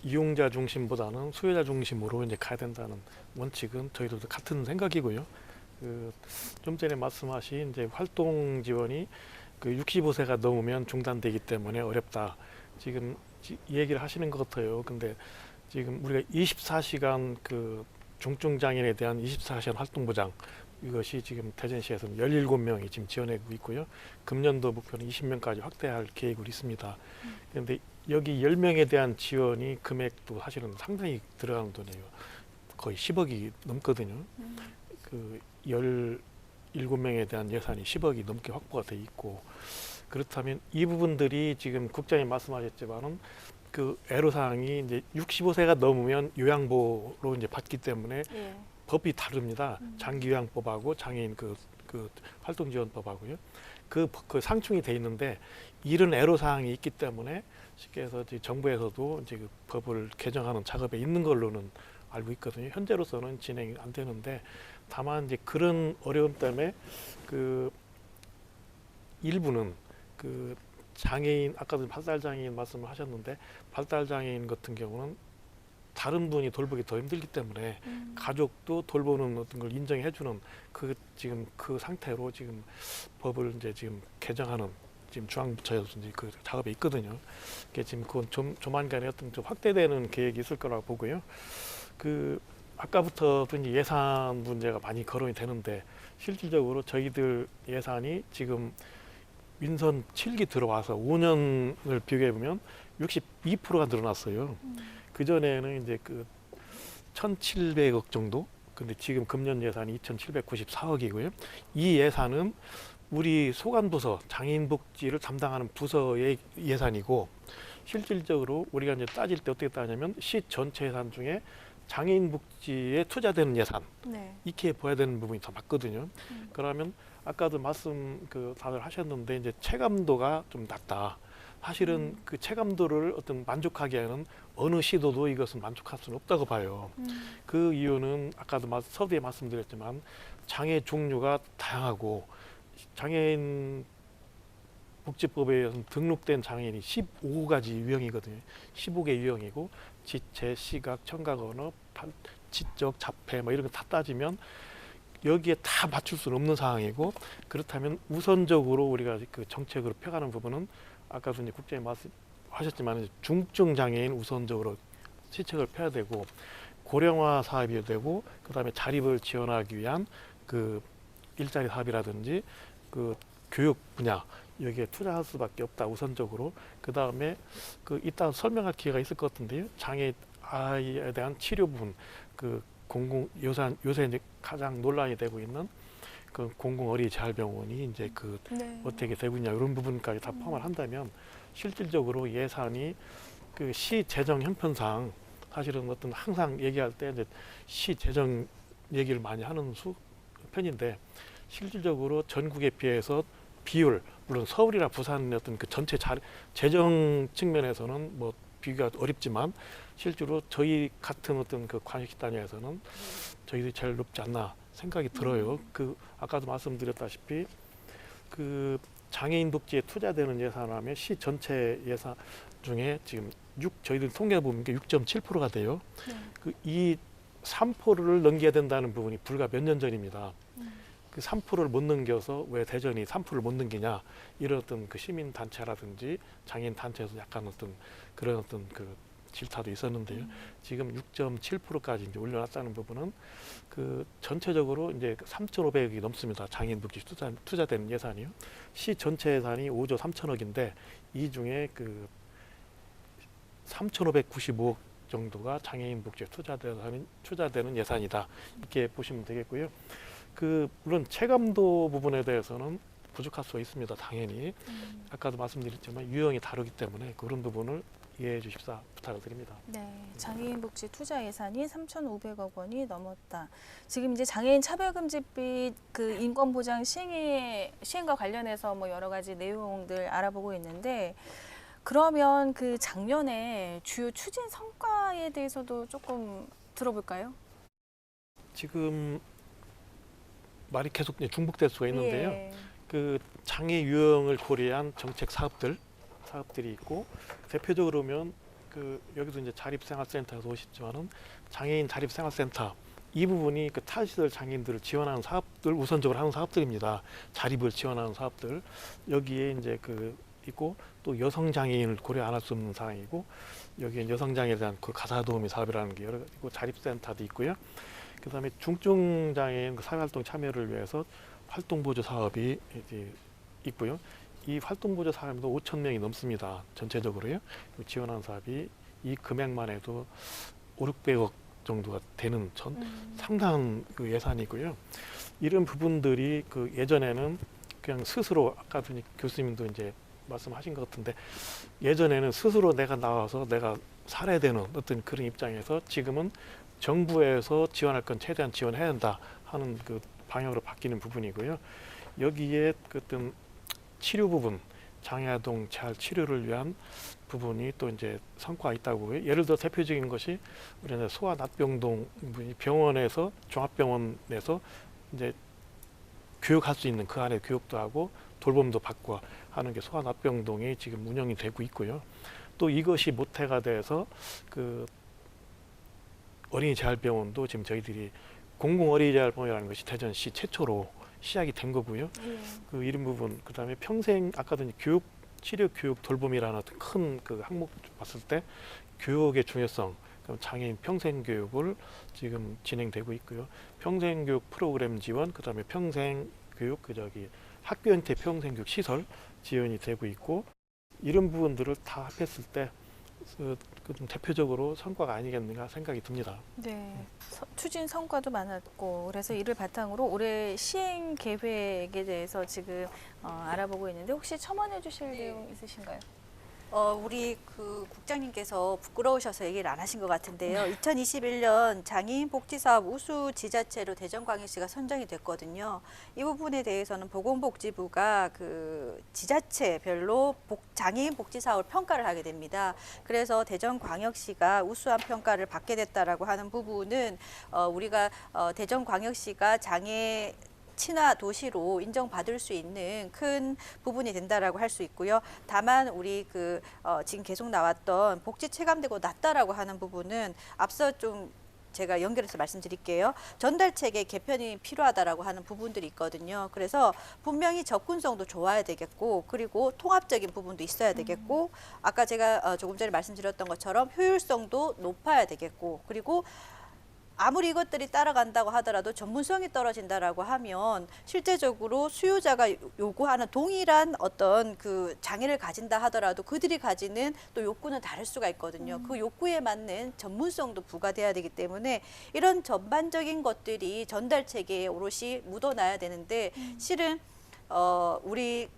이용자 중심보다는 수요자 중심으로 이제 가야 된다는 원칙은 저희들도 같은 생각이고요. 그 좀 전에 말씀하신 이제 활동 지원이 그 65세가 넘으면 중단되기 때문에 어렵다. 지금 이 얘기를 하시는 것 같아요. 근데 지금 우리가 24시간 그 중증 장애인에 대한 24시간 활동 보장 이것이 지금 대전시에서는 17명이 지금 지원하고 있고요. 금년도 목표는 20명까지 확대할 계획으로 있습니다. 그런데 여기 10명에 대한 지원이 금액도 사실은 상당히 들어가는 돈이에요. 거의 10억이 넘거든요. 그 17명에 대한 예산이 10억이 넘게 확보가 돼 있고, 그렇다면 이 부분들이 지금 국장님 말씀하셨지만은 그 애로사항이 이제 65세가 넘으면 요양보로 이제 받기 때문에 예. 법이 다릅니다. 장기요양법하고 장애인 그 활동지원법하고요. 그 상충이 돼 있는데 이런 애로사항이 있기 때문에 쉽게 해서 이제 정부에서도 이제 그 법을 개정하는 작업에 있는 걸로는 알고 있거든요. 현재로서는 진행이 안 되는데 다만 이제 그런 어려움 때문에 그 일부는 그 장애인 아까도 발달 장애인 말씀을 하셨는데 발달 장애인 같은 경우는 다른 분이 돌보기 더 힘들기 때문에 가족도 돌보는 어떤 걸 인정해주는 그 지금 그 상태로 지금 법을 이제 지금 개정하는 지금 중앙부처에서 이제 그 작업에 있거든요. 그게 지금 그건 조만간에 어떤 좀 확대되는 계획이 있을 거라고 보고요. 그 아까부터도 이제 예산 문제가 많이 거론이 되는데 실질적으로 저희들 예산이 지금 민선 7기 들어와서 5년을 비교해 보면 62%가 늘어났어요. 그 전에는 이제 그 1,700억 정도. 근데 지금 금년 예산이 2,794억이고요. 이 예산은 우리 소관부서 장애인 복지를 담당하는 부서의 예산이고 실질적으로 우리가 이제 따질 때 어떻게 따냐면 시 전체 예산 중에 장애인 복지에 투자되는 예산 네. 이렇게 봐야 되는 부분이 더 맞거든요. 그러면 아까도 말씀 그 다들 하셨는데 이제 체감도가 좀 낮다. 사실은 그 체감도를 어떤 만족하기에는 어느 시도도 이것은 만족할 수는 없다고 봐요. 그 이유는 아까도 서두에 말씀드렸지만 장애 종류가 다양하고 장애인 복지법에 의해서 등록된 장애인이 15가지 유형이거든요. 15개 유형이고 지체, 시각, 청각, 언어, 지적, 자폐 뭐 이런 거 다 따지면 여기에 다 맞출 수는 없는 상황이고 그렇다면 우선적으로 우리가 그 정책으로 펴가는 부분은 아까도 이제 국장님 말씀하셨지만 중증 장애인 우선적으로 시책을 펴야 되고 고령화 사업이 되고 그다음에 자립을 지원하기 위한 그 일자리 사업이라든지 그 교육 분야 여기에 투자할 수밖에 없다 우선적으로. 그다음에 그 이따 설명할 기회가 있을 것 같은데요. 장애 아이에 대한 치료 부분 그 요새 이제 가장 논란이 되고 있는 그 공공 어린이 재활병원이 이제 그 네. 어떻게 되고 있냐 이런 부분까지 다 포함을 한다면 실질적으로 예산이 그 시 재정 형편상 사실은 어떤 항상 얘기할 때 이제 시 재정 얘기를 많이 하는 편인데 실질적으로 전국에 비해서 비율 물론 서울이나 부산의 어떤 그 전체 재정 측면에서는 뭐 비교가 어렵지만 실제로 저희 같은 어떤 그 관식 단위에서는 저희들이 제일 높지 않나 생각이 들어요. 그 아까도 말씀드렸다시피 그 장애인 복지에 투자되는 예산하면 시 전체 예산 중에 지금 저희들 통계 보면 6.7%가 돼요. 네. 그 이 3%를 넘겨야 된다는 부분이 불과 몇 년 전입니다. 그 3%를 못 넘겨서 왜 대전이 3%를 못 넘기냐 이런 어떤 그 시민 단체라든지 장애인 단체에서 약간 어떤 그런 어떤 그 질타도 있었는데요. 지금 6.7%까지 이제 올려놨다는 부분은 그 전체적으로 이제 3,500억이 넘습니다. 장애인 복지 투자되는 예산이요. 시 전체 예산이 5조 3천억인데 이 중에 그 3,595억 정도가 장애인 복지에 투자되는 예산이다. 이렇게 보시면 되겠고요. 그 물론 체감도 부분에 대해서는 부족할 수 있습니다. 당연히 아까도 말씀드렸지만 유형이 다르기 때문에 그런 부분을 이해해 주십사 부탁을 드립니다. 네, 장애인 복지 투자 예산이 3,500억 원이 넘었다. 지금 이제 장애인 차별금지법 그 인권보장 시행과 관련해서 뭐 여러 가지 내용들 알아보고 있는데 그러면 그 작년에 주요 추진 성과에 대해서도 조금 들어볼까요? 지금 말이 계속 중복될 수가 있는데요. 예. 그 장애 유형을 고려한 정책 사업들 사업들이 있고 대표적으로 보면 여기도 이제 자립생활센터에서 오셨지만은 장애인 자립생활센터 이 부분이 그 탈시설 장애인들을 지원하는 사업들 우선적으로 하는 사업들입니다. 자립을 지원하는 사업들 여기에 이제 있고 또 여성 장애인을 고려 안 할 수 없는 상황이고 여기에 여성 장애에 대한 그 가사 도우미 사업이라는 게 여러 가지 있고 자립센터도 있고요. 그다음에 중증 장애인 사회활동 참여를 위해서 활동보조 사업이 이제 있고요. 이 활동보조 사업도 5천 명이 넘습니다. 전체적으로요. 지원하는 사업이 이 금액만 해도 500~600억 정도가 되는 상당한 그 예산이고요. 이런 부분들이 예전에는 그냥 스스로 아까 교수님도 이제 말씀하신 것 같은데 예전에는 스스로 내가 나와서 내가 살아야 되는 어떤 그런 입장에서 지금은 정부에서 지원할 건 최대한 지원해야 한다 하는 그 방향으로 바뀌는 부분이고요. 여기에 어떤 치료 부분, 장애아동 재활 치료를 위한 부분이 또 이제 성과가 있다고 보고요. 예를 들어 대표적인 것이 우리는 소아낫병동 병원에서 종합병원에서 이제 교육할 수 있는 그 안에 교육도 하고 돌봄도 받고 하는 게 소아낫병동이 지금 운영이 되고 있고요. 또 이것이 모태가 돼서 어린이 재활병원도 지금 저희들이 공공 어린이 재활병원이라는 것이 대전시 최초로 시작이 된 거고요. 이런 부분, 그다음에 평생 아까도 교육, 치료, 교육, 돌봄이라는 어떤 큰 항목 봤을 때 교육의 중요성, 장애인 평생 교육을 지금 진행되고 있고요. 평생 교육 프로그램 지원, 그다음에 평생 교육 학교 형태 평생 교육 시설 지원이 되고 있고 이런 부분들을 다 합했을 때 좀 대표적으로 성과가 아니겠는가 생각이 듭니다. 네, 추진 성과도 많았고 그래서 이를 바탕으로 올해 시행 계획에 대해서 지금 알아보고 있는데 혹시 첨언해 주실 내용 있으신가요? 우리 국장님께서 부끄러우셔서 얘기를 안 하신 것 같은데요. 2021년 장애인 복지사업 우수 지자체로 대전광역시가 선정이 됐거든요. 이 부분에 대해서는 보건복지부가 지자체별로 장애인 복지사업을 평가를 하게 됩니다. 그래서 대전광역시가 우수한 평가를 받게 됐다라고 하는 부분은 우리가 대전광역시가 장애 친화 도시로 인정받을 수 있는 큰 부분이 된다라고 할 수 있고요. 다만 우리 지금 계속 나왔던 복지 체감되고 낮다라고 하는 부분은 앞서 좀 제가 연결해서 말씀드릴게요. 전달 체계 개편이 필요하다라고 하는 부분들이 있거든요. 그래서 분명히 접근성도 좋아야 되겠고, 그리고 통합적인 부분도 있어야 되겠고, 아까 제가 조금 전에 말씀드렸던 것처럼 효율성도 높아야 되겠고, 그리고 아무리 이것들이 따라간다고 하더라도 전문성이 떨어진다라고 하면 실제적으로 수요자가 요구하는 동일한 어떤 장애를 가진다 하더라도 그들이 가지는 또 욕구는 다를 수가 있거든요. 그 욕구에 맞는 전문성도 부과돼야 되기 때문에 이런 전반적인 것들이 전달 체계에 오롯이 묻어나야 되는데 실은 우리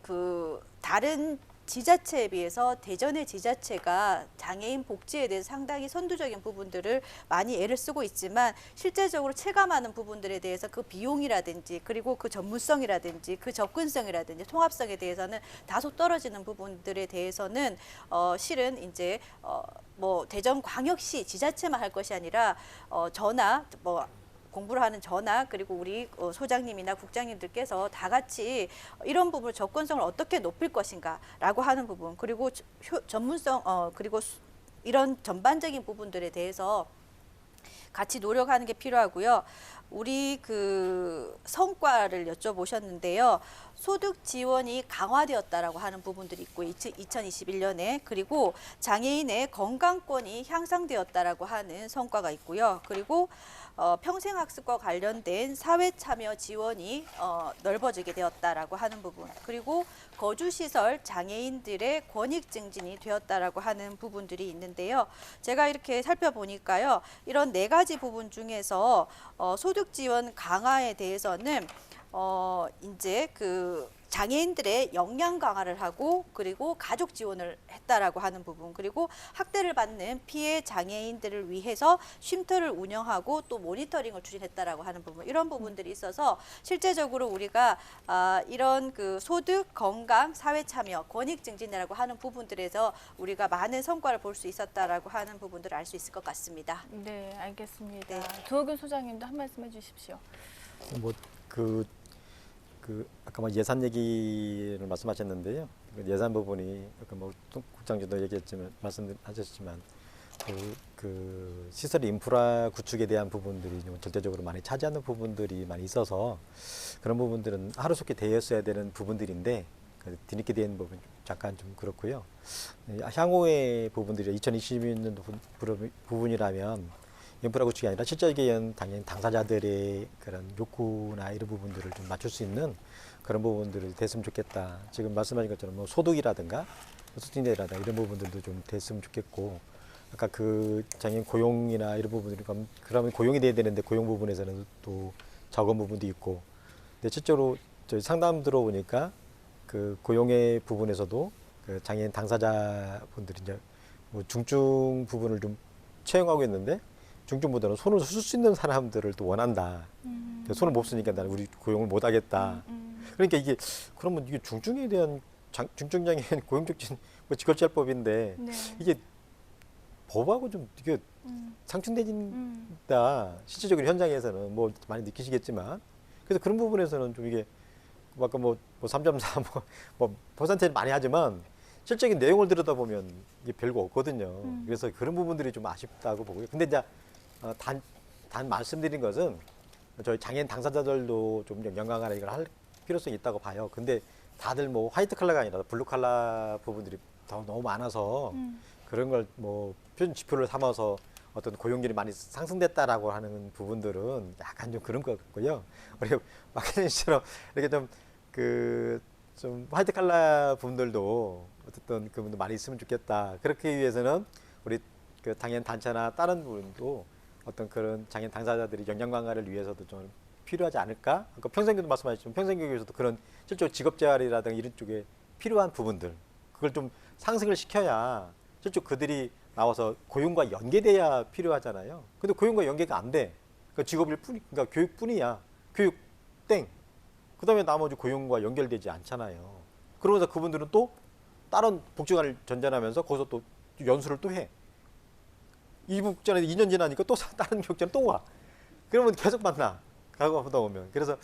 다른 지자체에 비해서 대전의 지자체가 장애인 복지에 대해서 상당히 선두적인 부분들을 많이 애를 쓰고 있지만 실제적으로 체감하는 부분들에 대해서 그 비용이라든지 그리고 그 전문성이라든지 그 접근성이라든지 통합성에 대해서는 다소 떨어지는 부분들에 대해서는 실은 이제 대전광역시 지자체만 할 것이 아니라 공부를 하는 전화 그리고 우리 소장님이나 국장님들께서 다 같이 이런 부분을 접근성을 어떻게 높일 것인가라고 하는 부분 그리고 전문성 그리고 이런 전반적인 부분들에 대해서 같이 노력하는 게 필요하고요. 우리 성과를 여쭤보셨는데요. 소득 지원이 강화되었다라고 하는 부분들이 있고 2021년에 그리고 장애인의 건강권이 향상되었다라고 하는 성과가 있고요. 그리고 평생학습과 관련된 사회참여 지원이 넓어지게 되었다라고 하는 부분 그리고 거주시설 장애인들의 권익 증진이 되었다라고 하는 부분들이 있는데요. 제가 이렇게 살펴보니까요. 이런 4가지 부분 중에서 소득 지원 강화에 대해서는 이제 장애인들의 역량 강화를 하고 그리고 가족 지원을 했다라고 하는 부분 그리고 학대를 받는 피해 장애인들을 위해서 쉼터를 운영하고 또 모니터링을 추진했다라고 하는 부분 이런 부분들이 있어서 실제적으로 우리가 이런 소득, 건강, 사회 참여, 권익 증진이라고 하는 부분들에서 우리가 많은 성과를 볼 수 있었다라고 하는 부분들을 알 수 있을 것 같습니다. 네, 알겠습니다. 네. 두호균 소장님도 한 말씀 해주십시오. 그 아까 뭐 예산 얘기를 말씀하셨는데요. 그 예산 부분이 아까 뭐 국장님도 얘기했지만 말씀하셨지만 그 시설 인프라 구축에 대한 부분들이 좀 절대적으로 많이 차지하는 부분들이 많이 있어서 그런 부분들은 하루속히 되었어야 되는 부분들인데 뒤늦게 된 부분 잠깐 좀 그렇고요. 향후의 부분들이 2020년도 부분이라면 인프라 구축이 아니라 실질적인 당연히 당사자들의 그런 욕구나 이런 부분들을 좀 맞출 수 있는 그런 부분들이 됐으면 좋겠다. 지금 말씀하신 것처럼 뭐 소득이라든가 수준이라든가 이런 부분들도 좀 됐으면 좋겠고, 아까 그 장애인 고용이나 이런 부분들이 그러면 고용이 돼야 되는데 고용 부분에서는 또 적은 부분도 있고, 근데 실제로 저희 상담 들어보니까 그 고용의 부분에서도 그 장애인 당사자분들이 이제 뭐 중증 부분을 좀 채용하고 있는데 중증보다는 손을 쓸 수 있는 사람들을 또 원한다. 손을 못 쓰니까 나는 우리 고용을 못 하겠다. 그러니까 이게 그러면 이게 중증에 대한 중증장애인 고용촉진 뭐 직업재활법인데 네. 이게 법하고 좀 이게 상충되진다. 실질적으로 현장에서는 뭐 많이 느끼시겠지만 그래서 그런 부분에서는 좀 이게 아까 뭐 3.4 뭐 퍼센트는 많이 하지만 실적인 내용을 들여다보면 이게 별거 없거든요. 그래서 그런 부분들이 좀 아쉽다고 보고요. 근데 이제 단 말씀드린 것은 저희 장애인 당사자들도 좀 영광하나 이걸 할 필요성이 있다고 봐요. 근데 다들 뭐 화이트 칼라가 아니라 블루 칼라 부분들이 너무 많아서 그런 걸 뭐 표준 지표를 삼아서 어떤 고용률이 많이 상승됐다라고 하는 부분들은 약간 좀 그런 것 같고요. 우리 마케팅 씨처럼 이렇게 좀 화이트 칼라 분들도 어쨌든 그분도 많이 있으면 좋겠다. 그렇게 위해서는 우리 그 장애인 단체나 다른 부분도 어떤 그런 장애인 당사자들이 역량 강화를 위해서도 좀 필요하지 않을까? 아까 평생교도 말씀하셨지만 평생교육에서도 그런 실제로 직업재활이라든가 이런 쪽에 필요한 부분들 그걸 좀 상승을 시켜야 실제로 그들이 나와서 고용과 연계돼야 필요하잖아요. 근데 고용과 연계가 안 돼. 그러니까 직업일 뿐이, 그러니까 교육뿐이야. 교육 땡. 그다음에 나머지 고용과 연결되지 않잖아요. 그러면서 그분들은 또 다른 복지관을 전전하면서 거기서 또 연수를 또 해. 이 복지관에 2년 지나니까 또 다른 교육자는 또 와. 그러면 계속 만나. 가고 하다 보면. 그래서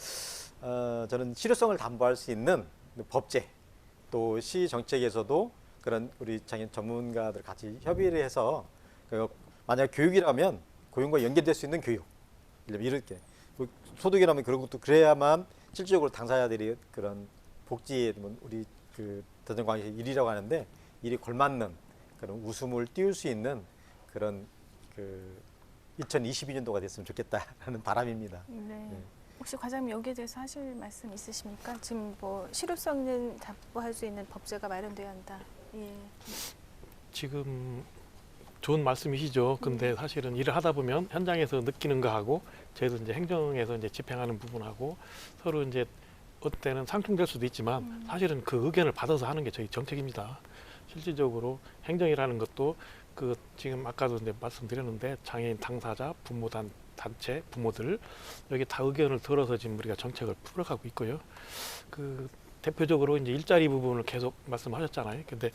저는 실효성을 담보할 수 있는 법제 또 시 정책에서도 그런 우리 장애인 전문가들 같이 협의를 해서 만약 교육이라면 고용과 연계될 수 있는 교육 이렇게 소득이라면 그런 것도 그래야만 실질적으로 당사자들이 그런 복지에 우리 그 대전광역 일이라고 하는데 일이 걸맞는 그런 웃음을 띄울 수 있는 그런 그 2022년도가 됐으면 좋겠다라는 바람입니다. 네. 혹시 과장님 여기에 대해서 하실 말씀 있으십니까? 지금 뭐 실효성은 담보할 수 있는 법제가 마련돼야 한다. 예. 지금 좋은 말씀이시죠. 근데 사실은 일을 하다 보면 현장에서 느끼는 거하고 저희도 이제 행정에서 이제 집행하는 부분하고 서로 이제 어때는 상충될 수도 있지만 사실은 그 의견을 받아서 하는 게 저희 정책입니다. 실질적으로 행정이라는 것도 그 지금 아까도 이제 말씀드렸는데 장애인 당사자, 부모 단체, 부모들 여기 다 의견을 들어서 지금 우리가 정책을 풀어가고 있고요. 그 대표적으로 이제 일자리 부분을 계속 말씀하셨잖아요. 근데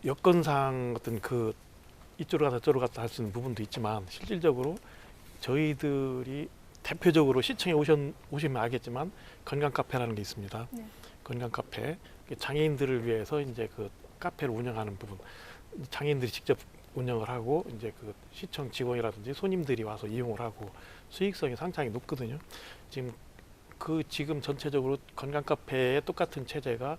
여건상 어떤 그 이쪽으로 갔다 저쪽으로 갔다 할 수 있는 부분도 있지만 실질적으로 저희들이 대표적으로 시청에 오시면 알겠지만 건강 카페라는 게 있습니다. 네. 건강 카페 장애인들을 위해서 이제 그 카페를 운영하는 부분 장애인들이 직접 운영을 하고 이제 그 시청 직원이라든지 손님들이 와서 이용을 하고 수익성이 상당히 높거든요. 지금 전체적으로 건강 카페에 똑같은 체제가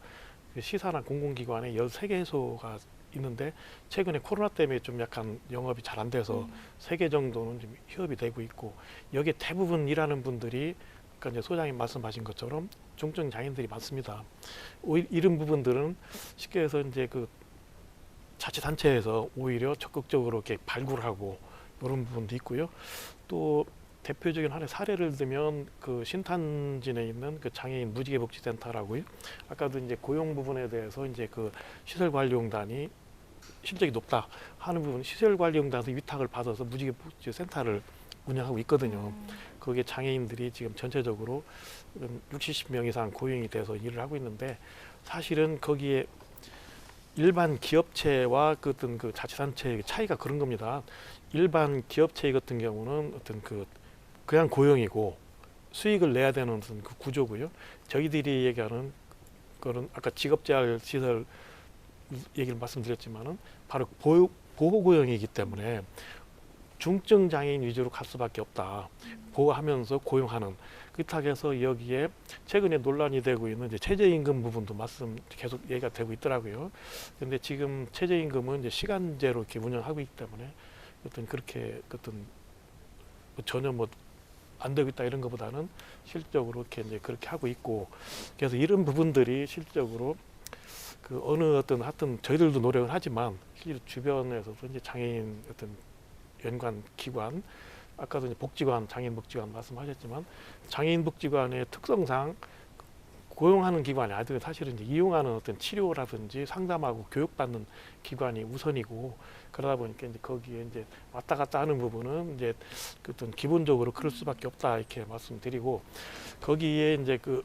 그 시사나 공공기관에 13개소가 있는데 최근에 코로나 때문에 좀 약간 영업이 잘 안 돼서 3개 정도는 좀 휴업이 되고 있고 여기에 대부분 일하는 분들이 그러니까 이제 소장님 말씀하신 것처럼 중증 장애인들이 많습니다. 이런 부분들은 쉽게 해서 이제 그 자치단체에서 오히려 적극적으로 이렇게 발굴하고 이런 부분도 있고요. 또 대표적인 하나의 사례를 들면 그 신탄진에 있는 그 장애인 무지개복지센터라고요. 아까도 이제 고용 부분에 대해서 이제 그 시설관리공단이 실적이 높다 하는 부분 시설관리공단에서 위탁을 받아서 무지개복지센터를 운영하고 있거든요. 거기에 장애인들이 지금 전체적으로 60, 70명 이상 고용이 돼서 일을 하고 있는데 사실은 거기에 일반 기업체와 그 어떤 그 자치단체의 차이가 그런 겁니다. 일반 기업체 같은 경우는 어떤 그냥 고용이고 수익을 내야 되는 그 구조고요. 저희들이 얘기하는 거는 아까 직업재활 시설 얘기를 말씀드렸지만은 바로 보호고용이기 때문에 중증 장애인 위주로 갈 수밖에 없다. 보호하면서 고용하는. 그렇다고 해서 여기에 최근에 논란이 되고 있는 이제 최저임금 부분도 말씀 계속 얘기가 되고 있더라고요. 근데 지금 최저임금은 이제 시간제로 이렇게 운영하고 있기 때문에 어떤 그렇게 어떤 뭐 전혀 뭐 안 되고 있다 이런 것보다는 실질적으로 이렇게 이제 그렇게 하고 있고, 그래서 이런 부분들이 실질적으로 그 어느 어떤 하여튼 저희들도 노력을 하지만 실제 주변에서도 이제 장애인 어떤 연관 기관, 아까도 이제 복지관, 장애인 복지관 말씀하셨지만 장애인 복지관의 특성상 고용하는 기관이 아니고 사실은 이제 이용하는 어떤 치료라든지 상담하고 교육받는 기관이 우선이고, 그러다 보니까 이제 거기에 이제 왔다 갔다 하는 부분은 이제 어떤 기본적으로 그럴 수밖에 없다 이렇게 말씀드리고, 거기에 이제 그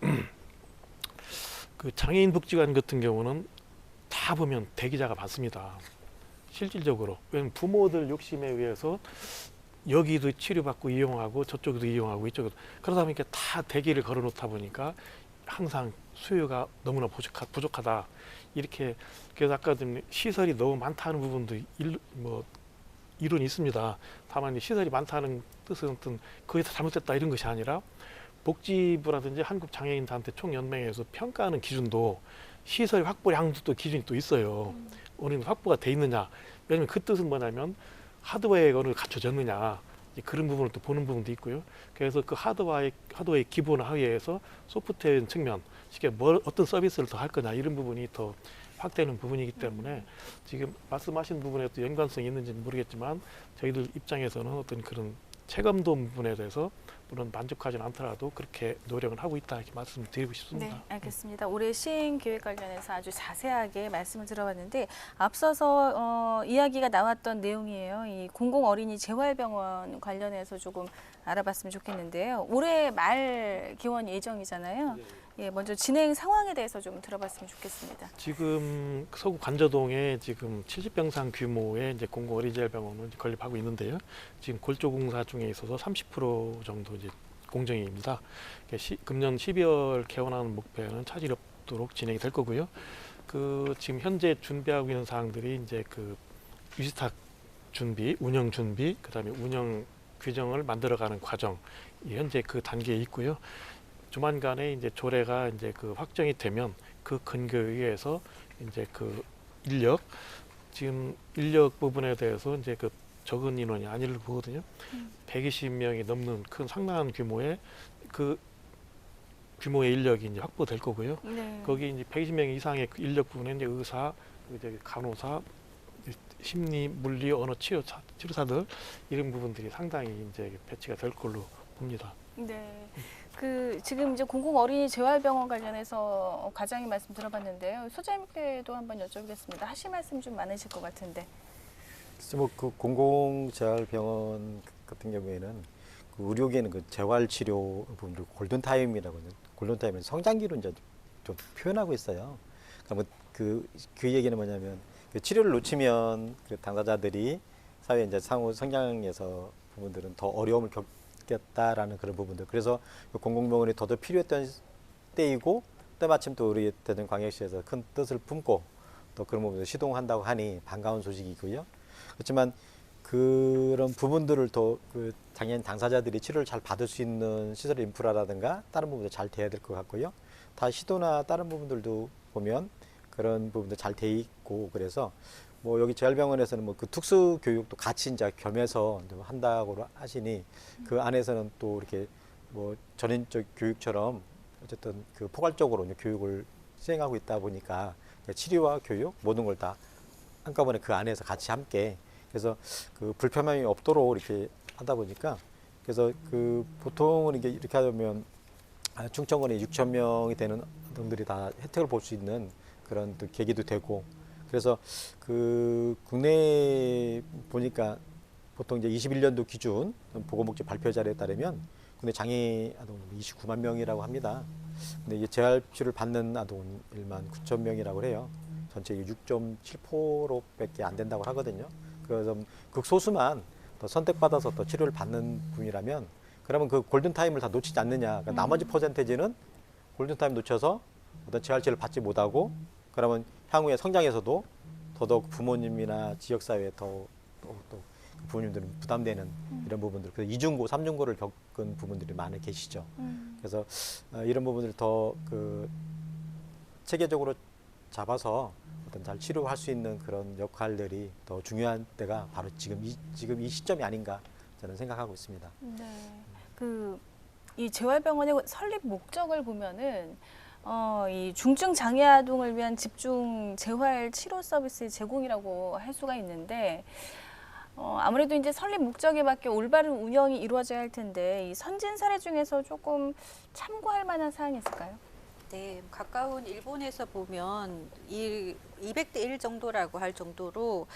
장애인 복지관 같은 경우는 다 보면 대기자가 많습니다. 실질적으로. 왜냐면 부모들 욕심에 의해서 여기도 치료받고 이용하고 저쪽도 이용하고 이쪽도, 그러다 보니까 다 대기를 걸어 놓다 보니까 항상 수요가 너무나 부족하다. 이렇게, 그래서 아까 좀 시설이 너무 많다는 부분도 이론이 있습니다. 다만 이 시설이 많다는 뜻은 어떤 거기서 잘못됐다 이런 것이 아니라 복지부라든지 한국장애인단체 총연맹에서 평가하는 기준도 시설 확보량도 또 기준이 또 있어요. 어느 정도 확보가 돼 있느냐. 왜냐면 그 뜻은 뭐냐면 하드웨어가 어느 정도 갖춰졌느냐. 그런 부분을 또 보는 부분도 있고요. 그래서 그 하드웨어의 기본 하에서 소프트웨어 측면, 쉽게 어떤 서비스를 더 할 거냐 이런 부분이 더 확대되는 부분이기 때문에 지금 말씀하신 부분에 또 연관성이 있는지는 모르겠지만 저희들 입장에서는 어떤 그런 체감도 부분에 대해서 물론 만족하지는 않더라도 그렇게 노력을 하고 있다 이렇게 말씀드리고 싶습니다. 네, 알겠습니다. 올해 시행 계획 관련해서 아주 자세하게 말씀을 들어봤는데 앞서서 이야기가 나왔던 내용이에요. 이 공공어린이 재활병원 관련해서 조금 알아봤으면 좋겠는데요. 올해 말 개원 예정이잖아요. 예, 먼저 진행 상황에 대해서 좀 들어봤으면 좋겠습니다. 지금 서구 관저동에 지금 70병상 규모의 이제 공공어린이재활병원을 건립하고 있는데요. 지금 골조공사 중에 있어서 30% 정도 이제 공정입니다. 금년 12월 개원하는 목표는 차질 없도록 진행이 될 거고요. 그 지금 현재 준비하고 있는 사항들이 이제 그 위탁 준비, 운영 준비, 그다음에 운영 규정을 만들어가는 과정, 현재 그 단계에 있고요. 조만간에 이제 조례가 이제 그 확정이 되면 그 근거에 의해서 이제 그 지금 인력 부분에 대해서 이제 그 적은 인원이 아니를 보거든요. 120명이 넘는 큰 상당한 규모의 그 규모의 인력이 이제 확보될 거고요. 네. 거기 이제 120명 이상의 그 인력 부분에 이제 의사, 이제 간호사, 심리, 물리, 언어 치료사들 이런 부분들이 상당히 이제 배치가 될 걸로 봅니다. 네. 그 지금 이제 공공어린이 재활병원 관련해서 과장님 말씀 들어봤는데요. 소장님께도 한번 여쭤보겠습니다. 하실 말씀 좀 많으실 것 같은데. 뭐그 공공재활병원 같은 경우에는 그 의료계는 그 재활치료 부분을 골든타임이라고 하는, 골든타임은 성장기로 이제 좀 표현하고 있어요. 그러니까 그 얘기는 뭐냐면 그 치료를 놓치면 그 당사자들이 사회 이제 상호 성장에서 부분들은 더 어려움을 겪겠다라는 그런 부분들. 그래서 그 공공병원이 더더 필요했던 때이고 때마침 또 우리 대전광역시에서 큰 뜻을 품고 또 그런 부분을 시동한다고 하니 반가운 소식이고요. 그렇지만 그런 부분들을 더 그 장애인 당사자들이 치료를 잘 받을 수 있는 시설 인프라라든가 다른 부분도 잘 돼야 될 것 같고요. 다 시도나 다른 부분들도 보면 그런 부분도 잘 돼 있고, 그래서 뭐 여기 재활병원에서는 뭐 그 특수 교육도 같이 이제 겸해서 한다고 하시니 그 안에서는 또 이렇게 뭐 전인적 교육처럼 어쨌든 그 포괄적으로 이제 교육을 수행하고 있다 보니까 치료와 교육 모든 걸 다 한꺼번에 그 안에서 같이 함께, 그래서 그 불편함이 없도록 이렇게 하다 보니까, 그래서 그 보통은 이렇게 하면 충청권에 6천 명이 되는 아동들이 다 혜택을 볼 수 있는 그런 또 계기도 되고, 그래서 그 국내에 보니까 보통 이제 21년도 기준 보건복지 발표 자료에 따르면 국내 장애 아동 29만 명이라고 합니다. 근데 이게 재활치료를 받는 아동은 1만 9천 명이라고 해요. 전체 6.7%밖에 안 된다고 하거든요. 그래서 극소수만 더 선택받아서 더 치료를 받는 분이라면 그러면 그 골든 타임을 다 놓치지 않느냐. 그러니까 나머지 퍼센테이지는 골든 타임 놓쳐서 어떤 재활치료를 받지 못하고 그러면 향후에 성장에서도 더더욱 부모님이나 지역 사회에 또 부모님들은 부담되는 이런 부분들, 그래서 이중고, 삼중고를 겪은 부분들이 많이 계시죠. 그래서 이런 부분을 더 그 체계적으로 잡아서 어떤 잘 치료할 수 있는 그런 역할들이 더 중요한 때가 바로 지금 이 시점이 아닌가 저는 생각하고 있습니다. 네. 이 재활병원의 설립 목적을 보면은 이 중증 장애 아동을 위한 집중 재활 치료 서비스 제공이라고 할 수가 있는데 아무래도 이제 설립 목적에 맞게 올바른 운영이 이루어져야 할 텐데 이 선진 사례 중에서 조금 참고할 만한 사항이 있을까요? 네, 가까운 일본에서 보면 200대 1 정도라고 할 정도로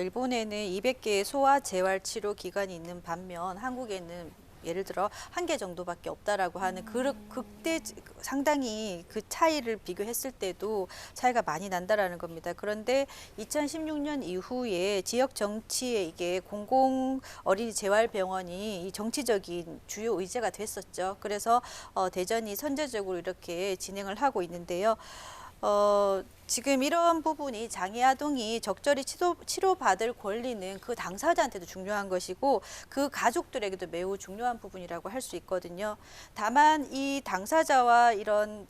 일본에는 200개의 소아 재활 치료 기관이 있는 반면 한국에는 예를 들어 1개 정도밖에 없다라고 하는 그때 상당히 그 차이를 비교했을 때도 차이가 많이 난다라는 겁니다. 그런데 2016년 이후에 지역 정치에 이게 공공 어린이 재활병원이 이 정치적인 주요 의제가 됐었죠. 그래서 대전이 선제적으로 이렇게 진행을 하고 있는데요. 지금 이런 부분이 장애 아동이 적절히 치료받을 권리는 그 당사자한테도 중요한 것이고 그 가족들에게도 매우 중요한 부분이라고 할 수 있거든요. 다만 이 당사자와 이런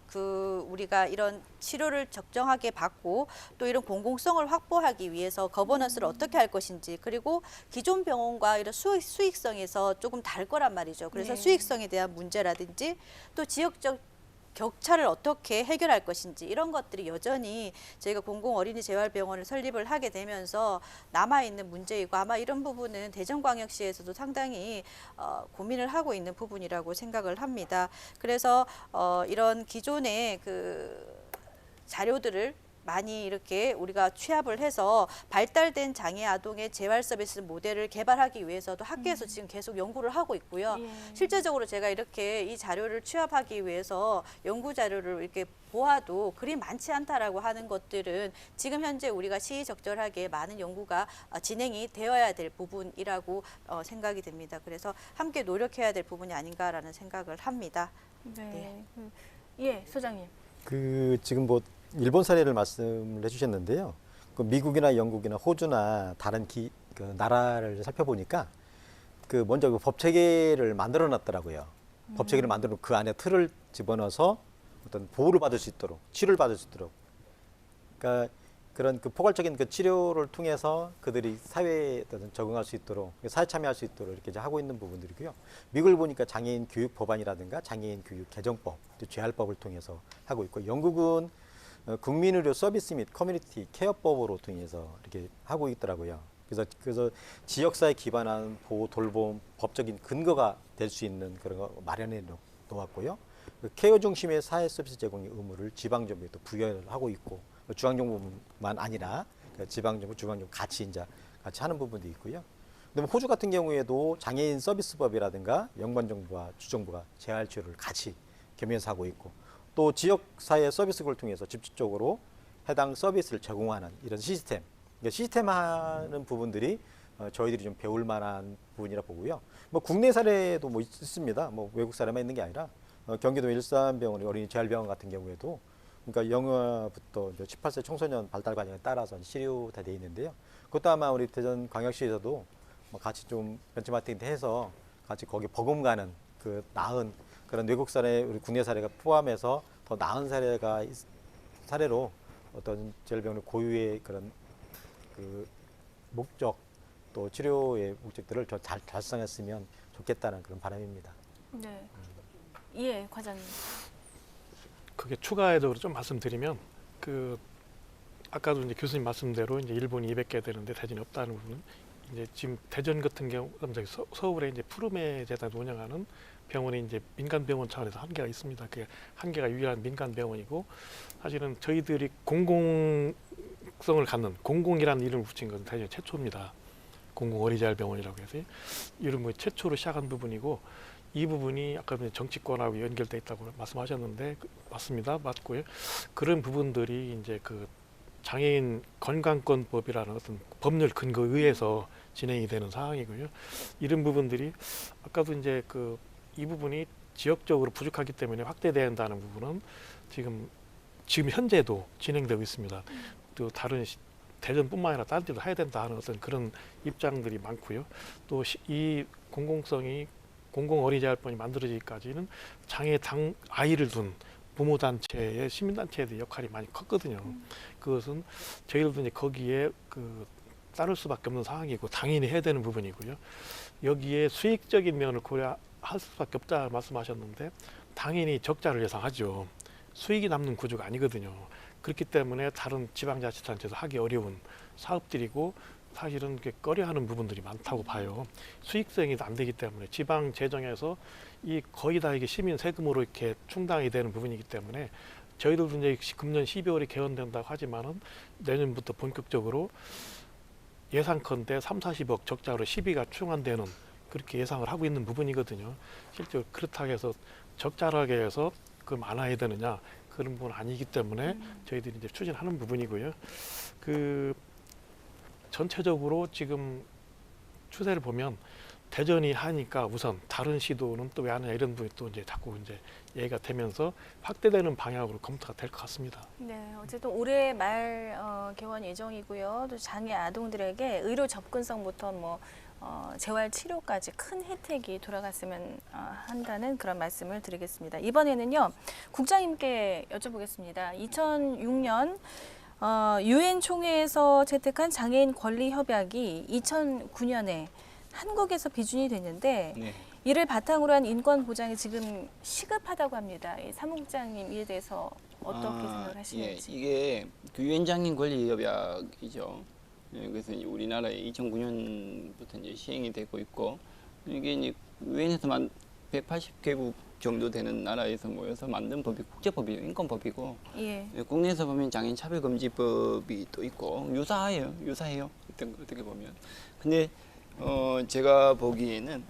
우리가 이런 치료를 적정하게 받고 또 이런 공공성을 확보하기 위해서 거버넌스를 어떻게 할 것인지 그리고 기존 병원과 이런 수익성에서 조금 다를 거란 말이죠. 그래서 네. 수익성에 대한 문제라든지 또 지역적 격차를 어떻게 해결할 것인지 이런 것들이 여전히 저희가 공공 어린이 재활병원을 설립을 하게 되면서 남아있는 문제이고 아마 이런 부분은 대전광역시에서도 상당히 고민을 하고 있는 부분이라고 생각을 합니다. 그래서 이런 기존의 그 자료들을 많이 이렇게 우리가 취합을 해서 발달된 장애 아동의 재활 서비스 모델을 개발하기 위해서도 학계에서 지금 계속 연구를 하고 있고요. 예. 실제적으로 제가 이렇게 이 자료를 취합하기 위해서 연구 자료를 이렇게 보아도 그리 많지 않다라고 하는 것들은 지금 현재 우리가 시의적절하게 많은 연구가 진행이 되어야 될 부분이라고 생각이 됩니다. 그래서 함께 노력해야 될 부분이 아닌가라는 생각을 합니다. 네. 예, 소장님. 지금 뭐 일본 사례를 말씀을 해주셨는데요. 그 미국이나 영국이나 호주나 다른 그 나라를 살펴보니까 먼저 그 법 체계를 만들어 놨더라고요. 법 체계를 만들어 놓고 그 안에 틀을 집어넣어서 어떤 보호를 받을 수 있도록, 치료를 받을 수 있도록. 그러니까 그런 그 포괄적인 그 치료를 통해서 그들이 사회에 적응할 수 있도록, 사회 참여할 수 있도록 이렇게 이제 하고 있는 부분들이고요. 미국을 보니까 장애인 교육 법안이라든가 장애인 교육 개정법, 또 재활법을 통해서 하고 있고, 영국은 국민의료 서비스 및 커뮤니티 케어법으로 통해서 이렇게 하고 있더라고요. 그래서 지역사회 기반한 보호, 돌봄, 법적인 근거가 될 수 있는 그런 거 마련해 놓았고요. 케어 중심의 사회 서비스 제공의 의무를 지방정부에 또 부여를 하고 있고, 중앙정부만 아니라 지방정부, 중앙정부 같이 하는 부분도 있고요. 그다음에 호주 같은 경우에도 장애인 서비스법이라든가 연관정부와 주정부가 재활치료를 같이 겸해서 하고 있고, 또 지역사회 서비스를 통해서 직접적으로 해당 서비스를 제공하는 이런 시스템, 시스템화하는 부분들이 저희들이 좀 배울 만한 부분이라 보고요. 뭐 국내 사례도 뭐 있습니다. 뭐 외국 사례만 있는 게 아니라 경기도 일산병원의 어린이 재활병원 같은 경우에도 그러니까 영아부터 18세 청소년 발달 과정에 따라서 치료가 돼 있는데요. 그것도 아마 우리 대전광역시에서도 뭐 같이 좀 벤치마킹 해서 같이 거기 버금가는 그 나은 그런 외국 사례, 우리 국내 사례가 포함해서 더 나은 사례로 어떤 재활병원의 고유의 그런 그 목적 또 치료의 목적들을 잘 달성했으면 좋겠다는 그런 바람입니다. 네. 예, 과장님. 그게 추가적으로 좀 말씀드리면 아까도 이제 교수님 말씀대로 이제 일본이 200개 되는데 대전이 없다는 부분은 이제 지금 대전 같은 경우 서울에 이제 푸르메 재단을 운영하는 병원이 이제 민간 병원 차원에서 한계가 있습니다. 그게 한계가 유일한 민간 병원이고 사실은 저희들이 공공성을 갖는 공공이라는 이름을 붙인 것은 대전 최초입니다. 공공 어린이재활병원이라고 해서 이런 거 최초로 시작한 부분이고 이 부분이 아까 정치권하고 연결돼 있다고 말씀하셨는데 맞습니다, 맞고요. 그런 부분들이 이제 그 장애인 건강권법이라는 어떤 법률 근거에 의해서 진행이 되는 상황이고요. 이런 부분들이 아까도 이제 이 부분이 지역적으로 부족하기 때문에 확대된다는 부분은 지금 현재도 진행되고 있습니다. 또 다른 대전뿐만 아니라 다른 데도 해야 된다 하는 어떤 그런 입장들이 많고요. 또 이 공공성이 공공 어린이재활법이 만들어지기까지는 장애 아이를 둔 부모 단체의 시민 단체의 역할이 많이 컸거든요. 그것은 저희들도 이제 거기에 따를 수밖에 없는 상황이고 당연히 해야 되는 부분이고요. 여기에 수익적인 면을 고려할 수밖에 없다 말씀하셨는데 당연히 적자를 예상하죠. 수익이 남는 구조가 아니거든요. 그렇기 때문에 다른 지방자치단체에서 하기 어려운 사업들이고 사실은 꺼려하는 부분들이 많다고 봐요. 수익성이 안 되기 때문에 지방 재정에서 이 거의 다 이게 시민 세금으로 이렇게 충당이 되는 부분이기 때문에 저희들도 이제 금년 12월에 개원된다고 하지만은 내년부터 본격적으로 예상컨대 30-40억 적자로 시비가 충원되는 그렇게 예상을 하고 있는 부분이거든요. 실제로 그렇다고 해서 적자라게 해서 그 많아야 되느냐 그런 부분은 아니기 때문에 저희들이 이제 추진하는 부분이고요. 전체적으로 지금 추세를 보면 대전이 하니까 우선 다른 시도는 또 왜 하느냐 이런 부분이 또 이제 자꾸 이제 얘기가 되면서 확대되는 방향으로 검토가 될 것 같습니다. 네, 어쨌든 올해 말 개원 예정이고요. 또 장애 아동들에게 의료 접근성부터 재활 치료까지 큰 혜택이 돌아갔으면 한다는 그런 말씀을 드리겠습니다. 이번에는요, 국장님께 여쭤보겠습니다. 2006년 유엔 총회에서 채택한 장애인 권리 협약이 2009년에 한국에서 비준이 됐는데 네. 이를 바탕으로 한 인권 보장이 지금 시급하다고 합니다. 사무국장님 이에 대해서 어떻게 생각을 하시는지. 예, 이게 유엔 장애인 권리 협약이죠. 예, 그래서 이제 우리나라에 2009년부터 이제 시행이 되고 있고 이게 이제 유엔에서 180개국 정도 되는 나라에서 모여서 만든 법이 국제법이에요. 인권법이고 예. 국내에서 보면 장애인 차별금지법이 또 있고 유사해요. 어떻게 보면. 근데 제가 보기에는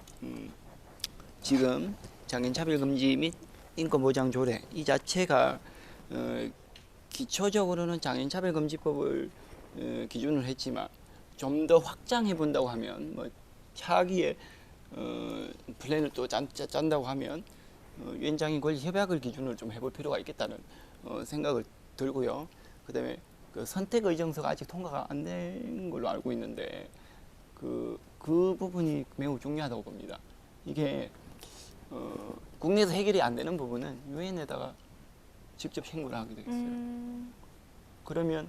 지금 장애인 차별금지 및 인권보장 조례 이 자체가 기초적으로는 장애인 차별금지법을 기준을 했지만 좀 더 확장해 본다고 하면 차기에 플랜을 또 짠다고 하면 유엔 장애인 권리 협약을 기준으로 좀 해볼 필요가 있겠다는 생각을 들고요. 그다음에 그 선택 의정서가 아직 통과가 안 된 걸로 알고 있는데 그 부분이 매우 중요하다고 봅니다. 이게 국내에서 해결이 안 되는 부분은 유엔에다가 직접 신고를 하게 되겠어요. 그러면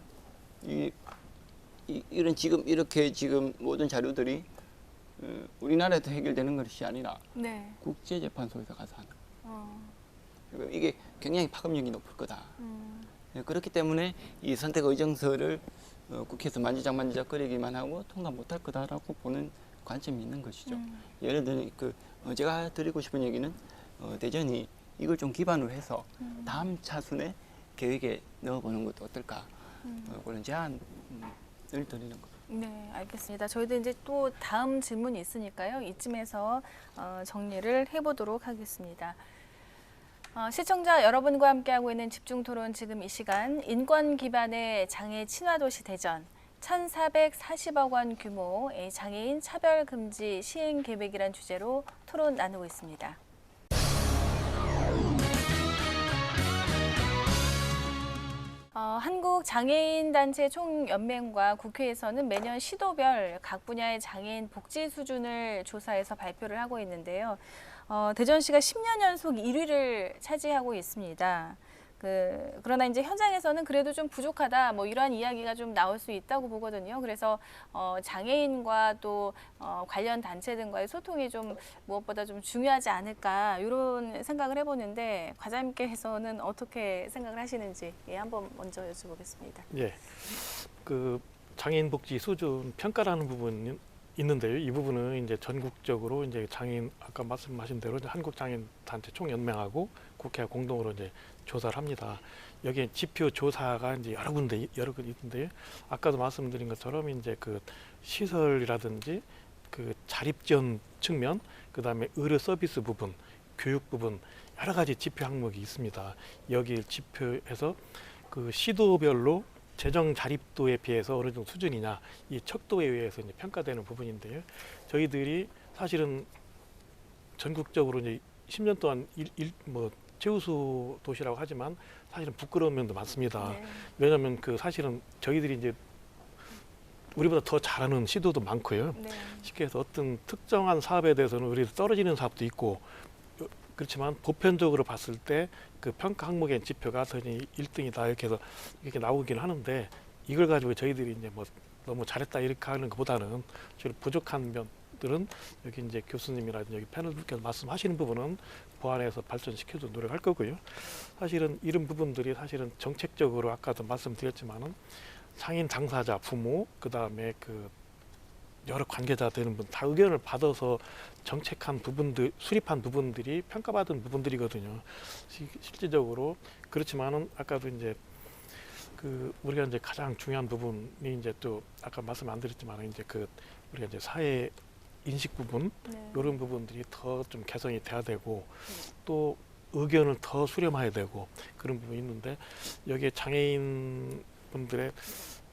이런 이렇게 지금 모든 자료들이 우리나라에서 해결되는 것이 아니라 네. 국제재판소에서 가서 하는. 이게 굉장히 파급력이 높을 거다. 그렇기 때문에 이 선택 의정서를 국회에서 만지작거리기만 하고 통과 못할 거다라고 보는 관점이 있는 것이죠. 예를 들면 제가 드리고 싶은 얘기는 대전이 이걸 좀 기반으로 해서 다음 차순에 계획에 넣어보는 것도 어떨까 그런 제안을 드리는 거. 네, 알겠습니다. 저희도 이제 또 다음 질문이 있으니까요. 이쯤에서 정리를 해보도록 하겠습니다. 시청자 여러분과 함께하고 있는 집중토론 지금 이 시간 인권 기반의 장애 친화도시 대전 1,440억 원 규모의 장애인 차별금지 시행 계획이란 주제로 토론 나누고 있습니다. 한국장애인단체 총연맹과 국회에서는 매년 시도별 각 분야의 장애인 복지 수준을 조사해서 발표를 하고 있는데요. 대전시가 10년 연속 1위를 차지하고 있습니다. 그러나 이제 현장에서는 그래도 좀 부족하다, 이러한 이야기가 좀 나올 수 있다고 보거든요. 그래서 장애인과 또 관련 단체 등과의 소통이 좀 무엇보다 좀 중요하지 않을까 이런 생각을 해보는데 과장님께서는 어떻게 생각을 하시는지 한번 먼저 여쭤보겠습니다. 예, 장애인 복지 수준 평가라는 부분이 있는데요. 이 부분은 이제 전국적으로 이제 장애인 아까 말씀하신 대로 한국장애인 단체 총연맹하고 국회와 공동으로 이제 조사를 합니다. 여기에 지표 조사가 이제 여러 군데 있는데요. 아까도 말씀드린 것처럼 이제 시설이라든지 자립지원 측면, 그다음에 의료 서비스 부분, 교육 부분 여러 가지 지표 항목이 있습니다. 여기 지표에서 시도별로 재정 자립도에 비해서 어느 정도 수준이냐 이 척도에 의해서 이제 평가되는 부분인데요. 저희들이 사실은 전국적으로 이제 10년 동안 뭐 최우수 도시라고 하지만 사실은 부끄러운 면도 많습니다. 네. 왜냐하면 그 사실은 저희들이 이제 우리보다 더 잘하는 시도도 많고요. 네. 쉽게 해서 어떤 특정한 사업에 대해서는 우리 떨어지는 사업도 있고 그렇지만 보편적으로 봤을 때 그 평가 항목의 지표가 선이 1등이다 이렇게 해서 이렇게 나오긴 하는데 이걸 가지고 저희들이 이제 뭐 너무 잘했다 이렇게 하는 것보다는 저희 부족한 면들은 여기 이제 교수님이라든지 여기 패널분께서 말씀하시는 부분은 보완해서 발전시켜서 노력할 거고요. 사실은 이런 부분들이 사실은 정책적으로 아까도 말씀드렸지만은 상인 당사자, 부모, 그 다음에 그 여러 관계자 되는 분 다 의견을 받아서 정책한 부분들, 수립한 부분들이 평가받은 부분들이거든요. 실질적으로 그렇지만은 아까도 이제 그 우리가 이제 가장 중요한 부분이 이제 또 아까 말씀 안 드렸지만 이제 그 우리가 이제 사회 인식 부분 네. 이런 부분들이 더 좀 개선이 돼야 되고 또 의견을 더 수렴해야 되고 그런 부분이 있는데 여기에 장애인 분들의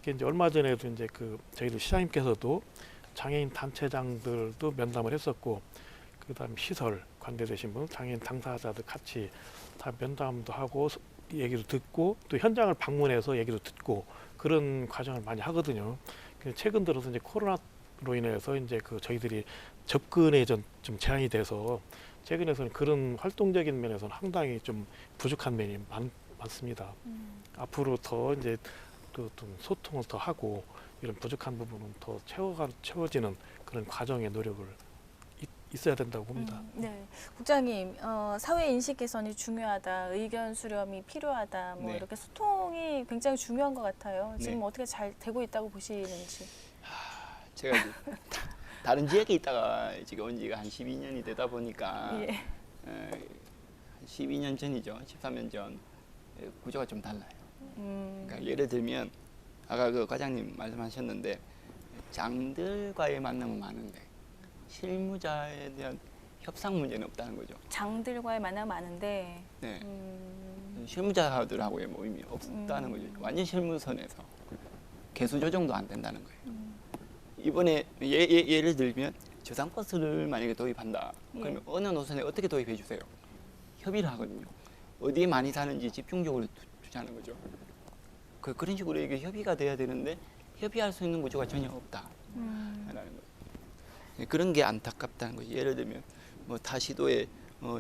이제 얼마 전에도 이제 그 저희들 시장님께서도 장애인 단체장들도 면담을 했었고 그다음 시설 관계되신 분 장애인 당사자들 같이 다 면담도 하고 얘기도 듣고 또 현장을 방문해서 얘기도 듣고 그런 과정을 많이 하거든요. 최근 들어서 이제 코로나로 인해서 이제 그 저희들이 접근에 좀 제한이 돼서 최근에서는 그런 활동적인 면에서는 상당히 좀 부족한 면이 많습니다. 앞으로 더 이제 또 좀 소통을 더 하고 이런 부족한 부분은 더 채워지는 그런 과정의 노력을 있어야 된다고 봅니다. 네, 국장님, 사회 인식 개선이 중요하다, 의견 수렴이 필요하다, 뭐 네. 이렇게 소통이 굉장히 중요한 것 같아요. 지금 네. 어떻게 잘 되고 있다고 보시는지. 제가 이제 다른 지역에 있다가 지금 온 지가 한 12년이 되다 보니까 예. 12년 전이죠. 13년 전 구조가 좀 달라요. 음, 그러니까 예를 들면 아까 그 과장님 말씀하셨는데 장들과의 만남은 많은데 실무자에 대한 협상 문제는 없다는 거죠. 장들과의 만남 많은데, 네. 실무자들하고의 모임이 없다는 거죠. 완전 실무선에서 개수 조정도 안 된다는 거예요. 이번에 예를 들면 저상버스를 만약에 도입한다. 그러면 어느 노선에 어떻게 도입해 주세요? 협의를 하거든요. 어디에 많이 사는지 집중적으로 주자는 거죠. 그런 식으로 이게 협의가 돼야 되는데 협의할 수 있는 구조가 전혀 없다라는 거예요. 그런 게 안타깝다는 거죠. 예를 들면 뭐 타 시도의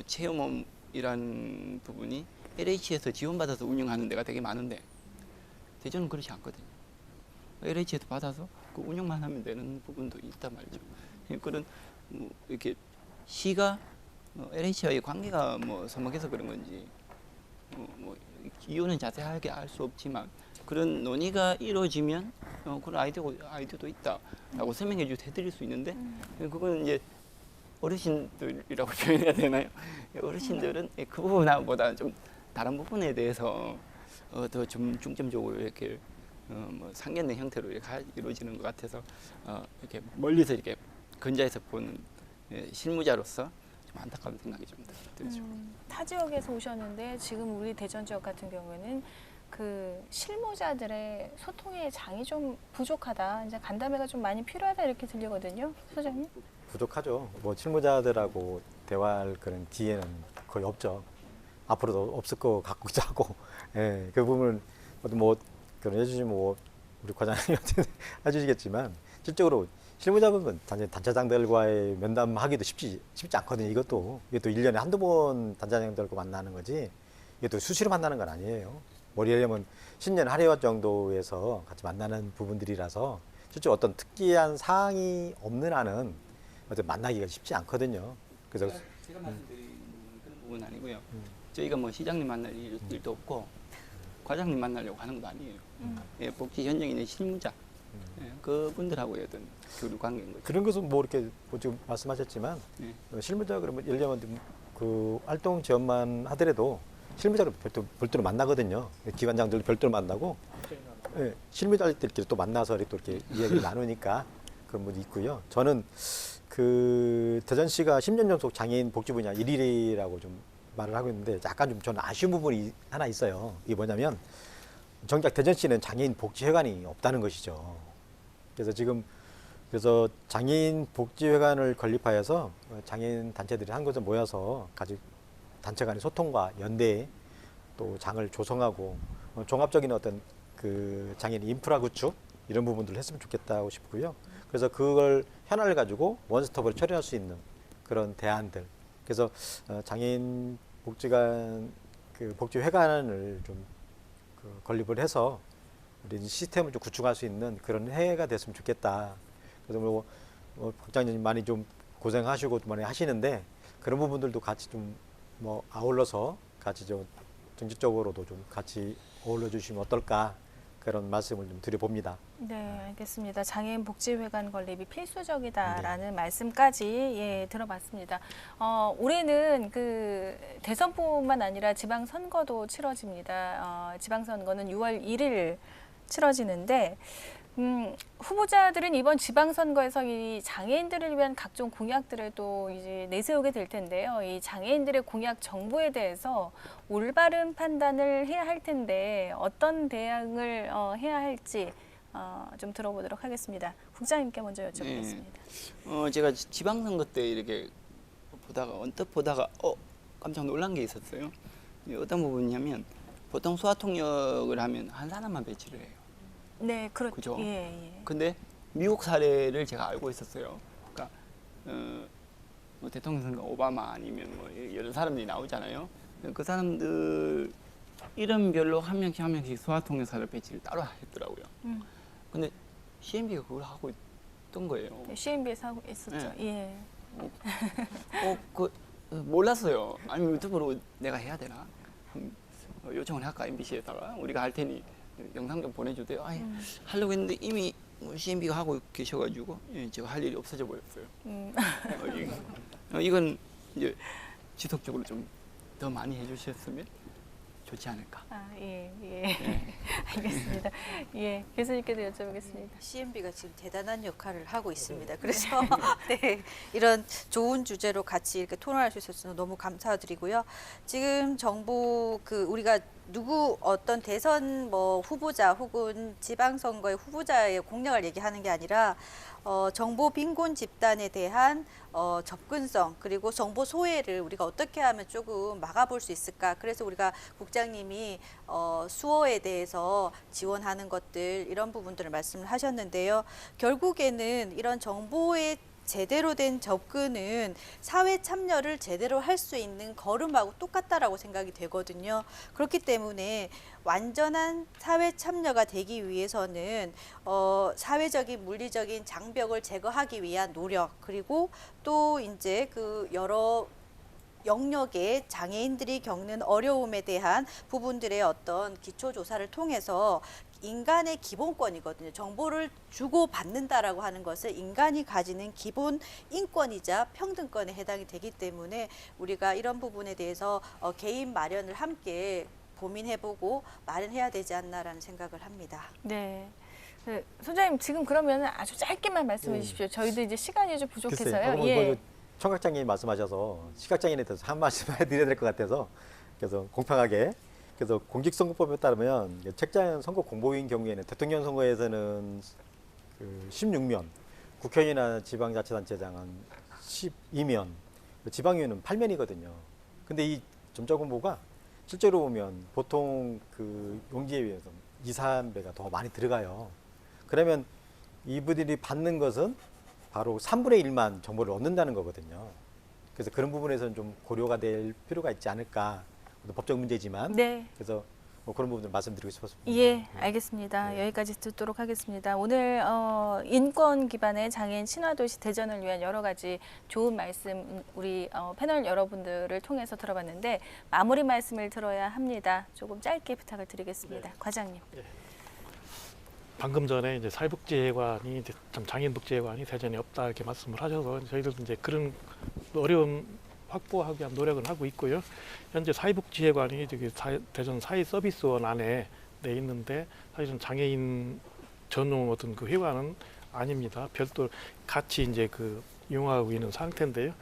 체험홈이라는 부분이 LH에서 지원받아서 운영하는 데가 되게 많은데 대전은 그렇지 않거든요. LH에서 받아서 그 운영만 하면 되는 부분도 있단 말이죠. 그런 이렇게 시가 LH와의 관계가 뭐 서먹해서 그런 건지 뭐 이유는 자세하게 알 수 없지만 그런 논의가 이루어지면 그런 아이디어도 있다라고 설명해 해드릴 수 있는데 그거는 이제 어르신들이라고 표현해야 되나요? 어르신들은 그 부분보다 좀 다른 부분에 대해서 더 좀 중점적으로 이렇게 뭐 상견례 형태로 이렇게 이루어지는 것 같아서 이렇게 멀리서 이렇게 근자에서 보는 실무자로서 좀 안타까운 생각이 좀 들죠. 타 지역에서 오셨는데 지금 우리 대전 지역 같은 경우에는 그 실무자들의 소통의 장이 좀 부족하다. 이제 간담회가 좀 많이 필요하다 이렇게 들리거든요, 소장님. 부족하죠. 뭐 실무자들하고 대화할 그런 기회는 거의 없죠. 앞으로도 없을 것 같기도 하고, 예, 그 부분을 뭐 그런 해주시면 뭐 우리 과장님한테 해주시겠지만 실적으로 실무자분은 단체장들과의 면담하기도 쉽지 않거든요. 이것도 1년에 한두 번 단체장들과 만나는 거지 이게 또 수시로 만나는 건 아니에요. 뭐 예를 들면 신년 할애화 정도에서 같이 만나는 부분들이라서 실제 어떤 특이한 사항이 없는 한은 어떤 만나기가 쉽지 않거든요. 그래서 제가 말씀드린 그런 부분은 아니고요. 저희가 뭐 시장님 만날 일도 없고 과장님 만나려고 하는 것도 아니에요. 예, 복지 현장에 있는 실무자 예, 그분들하고의 어떤 교류 관계인 거죠. 그런 것은 뭐 이렇게 뭐 지금 말씀하셨지만 네. 실무자 그러면 예를 들면 그 활동 지원만 하더라도 실무자를 별도로 만나거든요. 기관장들도 별도로 만나고 예, 실무자들끼리 또 만나서 또 이렇게 이야기를 나누니까 그런 분도 있고요. 저는 그 대전시가 10년 연속 장애인 복지 분야 1위라고 좀 말을 하고 있는데 약간 좀 저는 아쉬운 부분이 하나 있어요. 이게 뭐냐면 정작 대전시는 장애인 복지회관이 없다는 것이죠. 그래서 지금 그래서 장애인 복지회관을 건립하여서 장애인 단체들이 한 곳에 모여서 같이 단체 간의 소통과 연대 또 장을 조성하고 종합적인 어떤 그 장애인 인프라 구축 이런 부분들을 했으면 좋겠다고 싶고요. 그래서 그걸 현안을 가지고 원스톱을 처리할 수 있는 그런 대안들. 그래서 장애인 복지관 그 복지회관을 좀 건립을 해서 우리 시스템을 좀 구축할 수 있는 그런 해가 됐으면 좋겠다. 그래서 뭐 국장님 많이 좀 고생하시고 많이 하시는데 그런 부분들도 같이 좀 뭐 아울러서 같이 좀 정책적으로도 좀 같이 어울려 주시면 어떨까 그런 말씀을 좀 드려봅니다. 네, 알겠습니다. 장애인 복지회관 건립이 필수적이다라는 말씀까지 예, 들어봤습니다. 올해는 그 대선뿐만 아니라 지방선거도 치러집니다. 지방선거는 6월 1일 치러지는데 후보자들은 이번 지방선거에서 이 장애인들을 위한 각종 공약들을 또 이제 내세우게 될 텐데요. 이 장애인들의 공약 정보에 대해서 올바른 판단을 해야 할 텐데 어떤 대응을 해야 할지 좀 들어보도록 하겠습니다. 국장님께 먼저 여쭤보겠습니다. 제가 지방선거 때 이렇게 보다가 언뜻 보다가 깜짝 놀란 게 있었어요. 어떤 부분이냐면 보통 소아통역을 하면 한 사람만 배치를 해요. 네, 그죠? 예. 근데 미국 사례를 제가 알고 있었어요. 그러니까 뭐 대통령 선거 오바마 아니면 뭐 여러 사람들이 나오잖아요. 그 사람들 이름별로 한 명씩 소아통역사를 배치를 따로 했더라고요. 근데 CNB가 그걸 하고 있던 거예요. CNB에서 하고 있었죠. 네. 몰랐어요. 아니면 유튜브로 내가 해야 되나? 요청을 할까 MBC에다가 우리가 할 테니 영상 좀 보내주세요. 하려고 했는데 이미 CNB가 하고 계셔가지고 제가 할 일이 없어져 보였어요. 이건 이제 지속적으로 좀 더 많이 해주셨으면 좋지 않을까. 알겠습니다. 예, 교수님께도 여쭤보겠습니다. CNB가 지금 대단한 역할을 하고 있습니다. 그래서 네, 이런 좋은 주제로 같이 이렇게 토론할 수 있어서 너무 감사드리고요. 지금 정부 우리가 어떤 대선 후보자 혹은 지방선거의 후보자의 공약을 얘기하는 게 아니라 정보 빈곤 집단에 대한 접근성 그리고 정보 소외를 우리가 어떻게 하면 조금 막아볼 수 있을까. 그래서 우리가 국장님이 수어에 대해서 지원하는 것들 이런 부분들을 말씀을 하셨는데요. 결국에는 이런 정보의 제대로 된 접근은 사회 참여를 제대로 할 수 있는 걸음하고 똑같다라고 생각이 되거든요. 그렇기 때문에 완전한 사회 참여가 되기 위해서는 사회적인 물리적인 장벽을 제거하기 위한 노력 그리고 또 이제 그 여러 영역의 장애인들이 겪는 어려움에 대한 부분들의 어떤 기초 조사를 통해서 인간의 기본권이거든요. 정보를 주고받는다라고 하는 것은 인간이 가지는 기본 인권이자 평등권에 해당이 되기 때문에 우리가 이런 부분에 대해서 개인 마련을 함께 고민해보고 마련해야 되지 않나라는 생각을 합니다. 네. 소장님 지금 그러면 아주 짧게만 말씀해 주십시오. 저희도 이제 시간이 좀 부족해서요. 청각장애인 말씀하셔서 시각장애인에 대해서 한 말씀 해드려야 될 것 같아서 그래서 공평하게 그래서 공직선거법에 따르면 책장 선거 공보인 경우에는 대통령 선거에서는 16면, 국회의원이나 지방자치단체장은 12면, 지방의원은 8면이거든요. 근데 이 점자 공보가 실제로 보면 보통 그 용지에 비해서 2, 3배가 더 많이 들어가요. 그러면 이분들이 받는 것은 바로 3분의 1만 정보를 얻는다는 거거든요. 그래서 그런 부분에서는 좀 고려가 될 필요가 있지 않을까. 법적 문제지만 네. 그래서 뭐 그런 부분을 말씀드리고 싶었습니다. 예, 알겠습니다. 여기까지 듣도록 하겠습니다. 오늘 인권 기반의 장애인 친화도시 대전을 위한 여러 가지 좋은 말씀 우리 패널 여러분들을 통해서 들어봤는데 마무리 말씀을 들어야 합니다. 조금 짧게 부탁을 드리겠습니다. 과장님. 방금 전에 이제 사회복지회관이 이제 참 장애인복지회관이 대전에 없다 이렇게 말씀을 하셔서 저희들도 이제 그런 어려움 확보하기 위한 노력을 하고 있고요. 현재 사회복지회관이 대전 사회서비스원 안에 내 있는데 사실은 장애인 전용 어떤 그 회관은 아닙니다. 별도 같이 이제 그 이용하고 있는 상태인데요.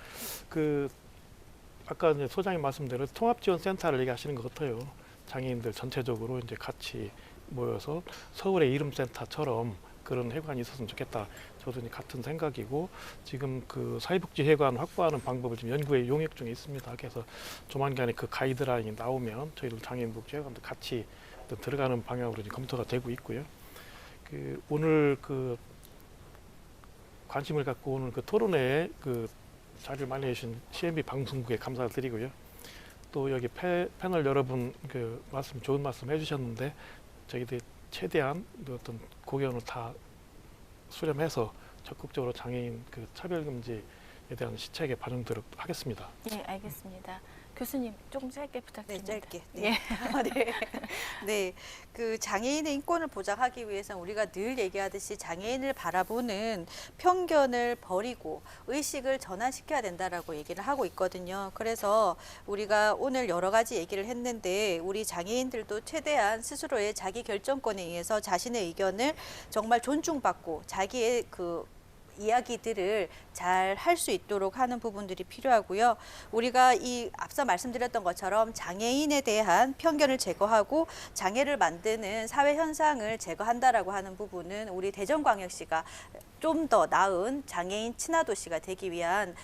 아까 이제 소장님 말씀대로 통합지원센터를 얘기하시는 것 같아요. 장애인들 전체적으로 이제 같이 모여서 서울의 이름센터처럼 그런 회관이 있었으면 좋겠다. 저도 이제 같은 생각이고 지금 그 사회복지 회관 확보하는 방법을 지금 연구에 용역 중에 있습니다. 그래서 조만간에 그 가이드라인이 나오면 저희들 장애인복지 회관도 같이 들어가는 방향으로 지금 검토가 되고 있고요. 그 오늘 그 관심을 갖고 오늘 그 토론회에 그 자리를 마련해 주신 CNB 방송국에 감사를 드리고요. 또 여기 패널 여러분 그 말씀 좋은 말씀 해주셨는데 저희들 최대한 어떤 고견을 다 수렴해서 적극적으로 장애인 그 차별금지에 대한 시책에 반영되도록 하겠습니다. 예, 알겠습니다. 교수님 조금 짧게 네, 부탁드립니다. 짧게. 네. 네. 네. 그 장애인의 인권을 보장하기 위해서는 우리가 늘 얘기하듯이 장애인을 바라보는 편견을 버리고 의식을 전환시켜야 된다라고 얘기를 하고 있거든요. 그래서 우리가 오늘 여러 가지 얘기를 했는데 우리 장애인들도 최대한 스스로의 자기 결정권에 의해서 자신의 의견을 정말 존중받고 자기의 그 이야기들을 잘 할 수 있도록 하는 부분들이 필요하고요. 우리가 이 앞서 말씀드렸던 것처럼 장애인에 대한 편견을 제거하고 장애를 만드는 사회 현상을 제거한다라고 하는 부분은 우리 대전광역시가 좀 더 나은 장애인 친화 도시가 되기 위한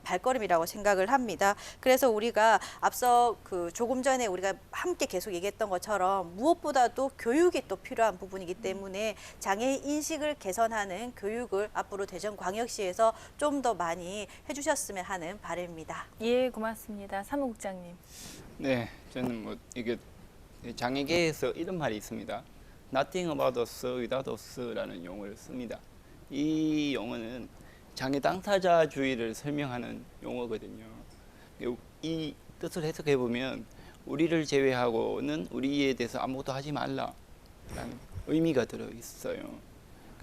발걸음이라고 생각을 합니다. 그래서 우리가 앞서 그 조금 전에 우리가 함께 계속 얘기했던 것처럼 무엇보다도 교육이 또 필요한 부분이기 때문에 장애인 인식을 개선하는 교육을 앞으로 대전광역시에서 좀 더 많이 해주셨으면 하는 바람입니다. 예, 고맙습니다. 사무국장님. 네, 저는 뭐 이게 장애계에서 이런 말이 있습니다. Nothing about us without us라는 용어를 씁니다. 이 용어는 장애 당사자주의를 설명하는 용어거든요. 이 뜻을 해석해 보면 우리를 제외하고는 우리에 대해서 아무것도 하지 말라라는 의미가 들어 있어요.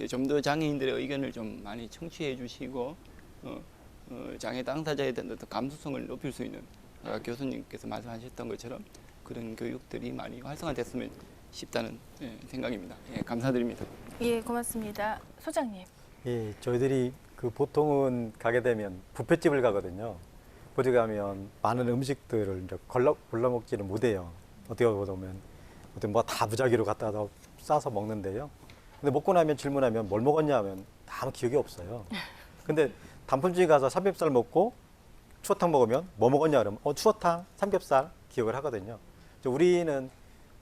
좀 더 장애인들의 의견을 좀 많이 청취해 주시고 장애 당사자에 대한 어떤 감수성을 높일 수 있는 교수님께서 말씀하셨던 것처럼 그런 교육들이 많이 활성화됐으면 싶다는 생각입니다. 예, 감사드립니다. 예, 고맙습니다. 소장님. 예, 저희들이 그 보통은 가게 되면 뷔페집을 가거든요. 거기 가면 많은 음식들을 이제 골라 먹지는 못해요. 어떻게 보면 뭐 다 무작위로 갖다가 싸서 먹는데요. 근데 먹고 나면 질문하면 뭘 먹었냐 하면 아무 기억이 없어요. 근데 단품집에 가서 삼겹살 먹고 추어탕 먹으면 뭐 먹었냐 그러면 추어탕, 삼겹살 기억을 하거든요. 우리는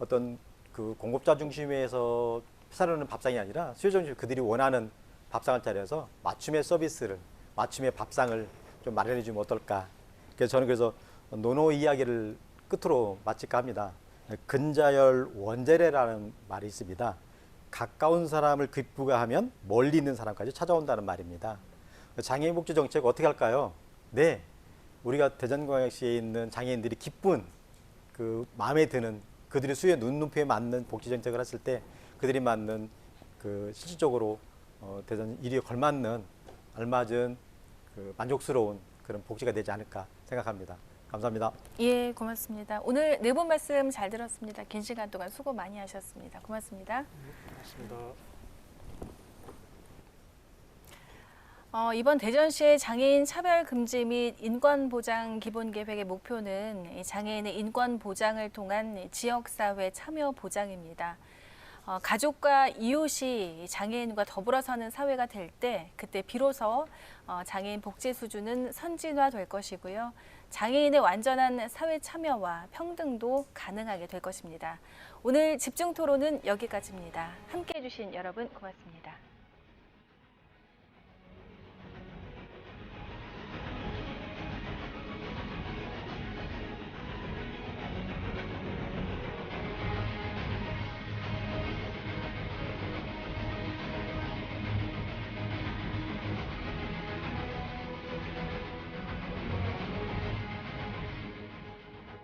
어떤 그 공급자 중심에서 사려는 밥상이 아니라 수요 중심 그들이 원하는 밥상을 차려서 맞춤의 서비스를 맞춤의 밥상을 좀 마련해 주면 어떨까. 그래서 저는 노노 이야기를 끝으로 마칠까 합니다. 근자열 원재래라는 말이 있습니다. 가까운 사람을 기쁘게 하면 멀리 있는 사람까지 찾아온다는 말입니다. 장애인 복지 정책 어떻게 할까요? 네, 우리가 대전광역시에 있는 장애인들이 기쁜 그 마음에 드는 그들의 수요 눈높이에 맞는 복지 정책을 했을 때 그들이 맞는 그 실질적으로 대전 1위에 걸맞는 알맞은 그 만족스러운 그런 복지가 되지 않을까 생각합니다. 감사합니다. 예, 고맙습니다. 오늘 네 분 말씀 잘 들었습니다. 긴 시간 동안 수고 많이 하셨습니다. 고맙습니다. 고맙습니다. 이번 대전시의 장애인 차별 금지 및 인권 보장 기본 계획의 목표는 장애인의 인권 보장을 통한 지역사회 참여 보장입니다. 가족과 이웃이 장애인과 더불어 사는 사회가 될 때 그때 비로소 장애인 복지 수준은 선진화될 것이고요. 장애인의 완전한 사회 참여와 평등도 가능하게 될 것입니다. 오늘 집중 토론은 여기까지입니다. 함께해 주신 여러분 고맙습니다.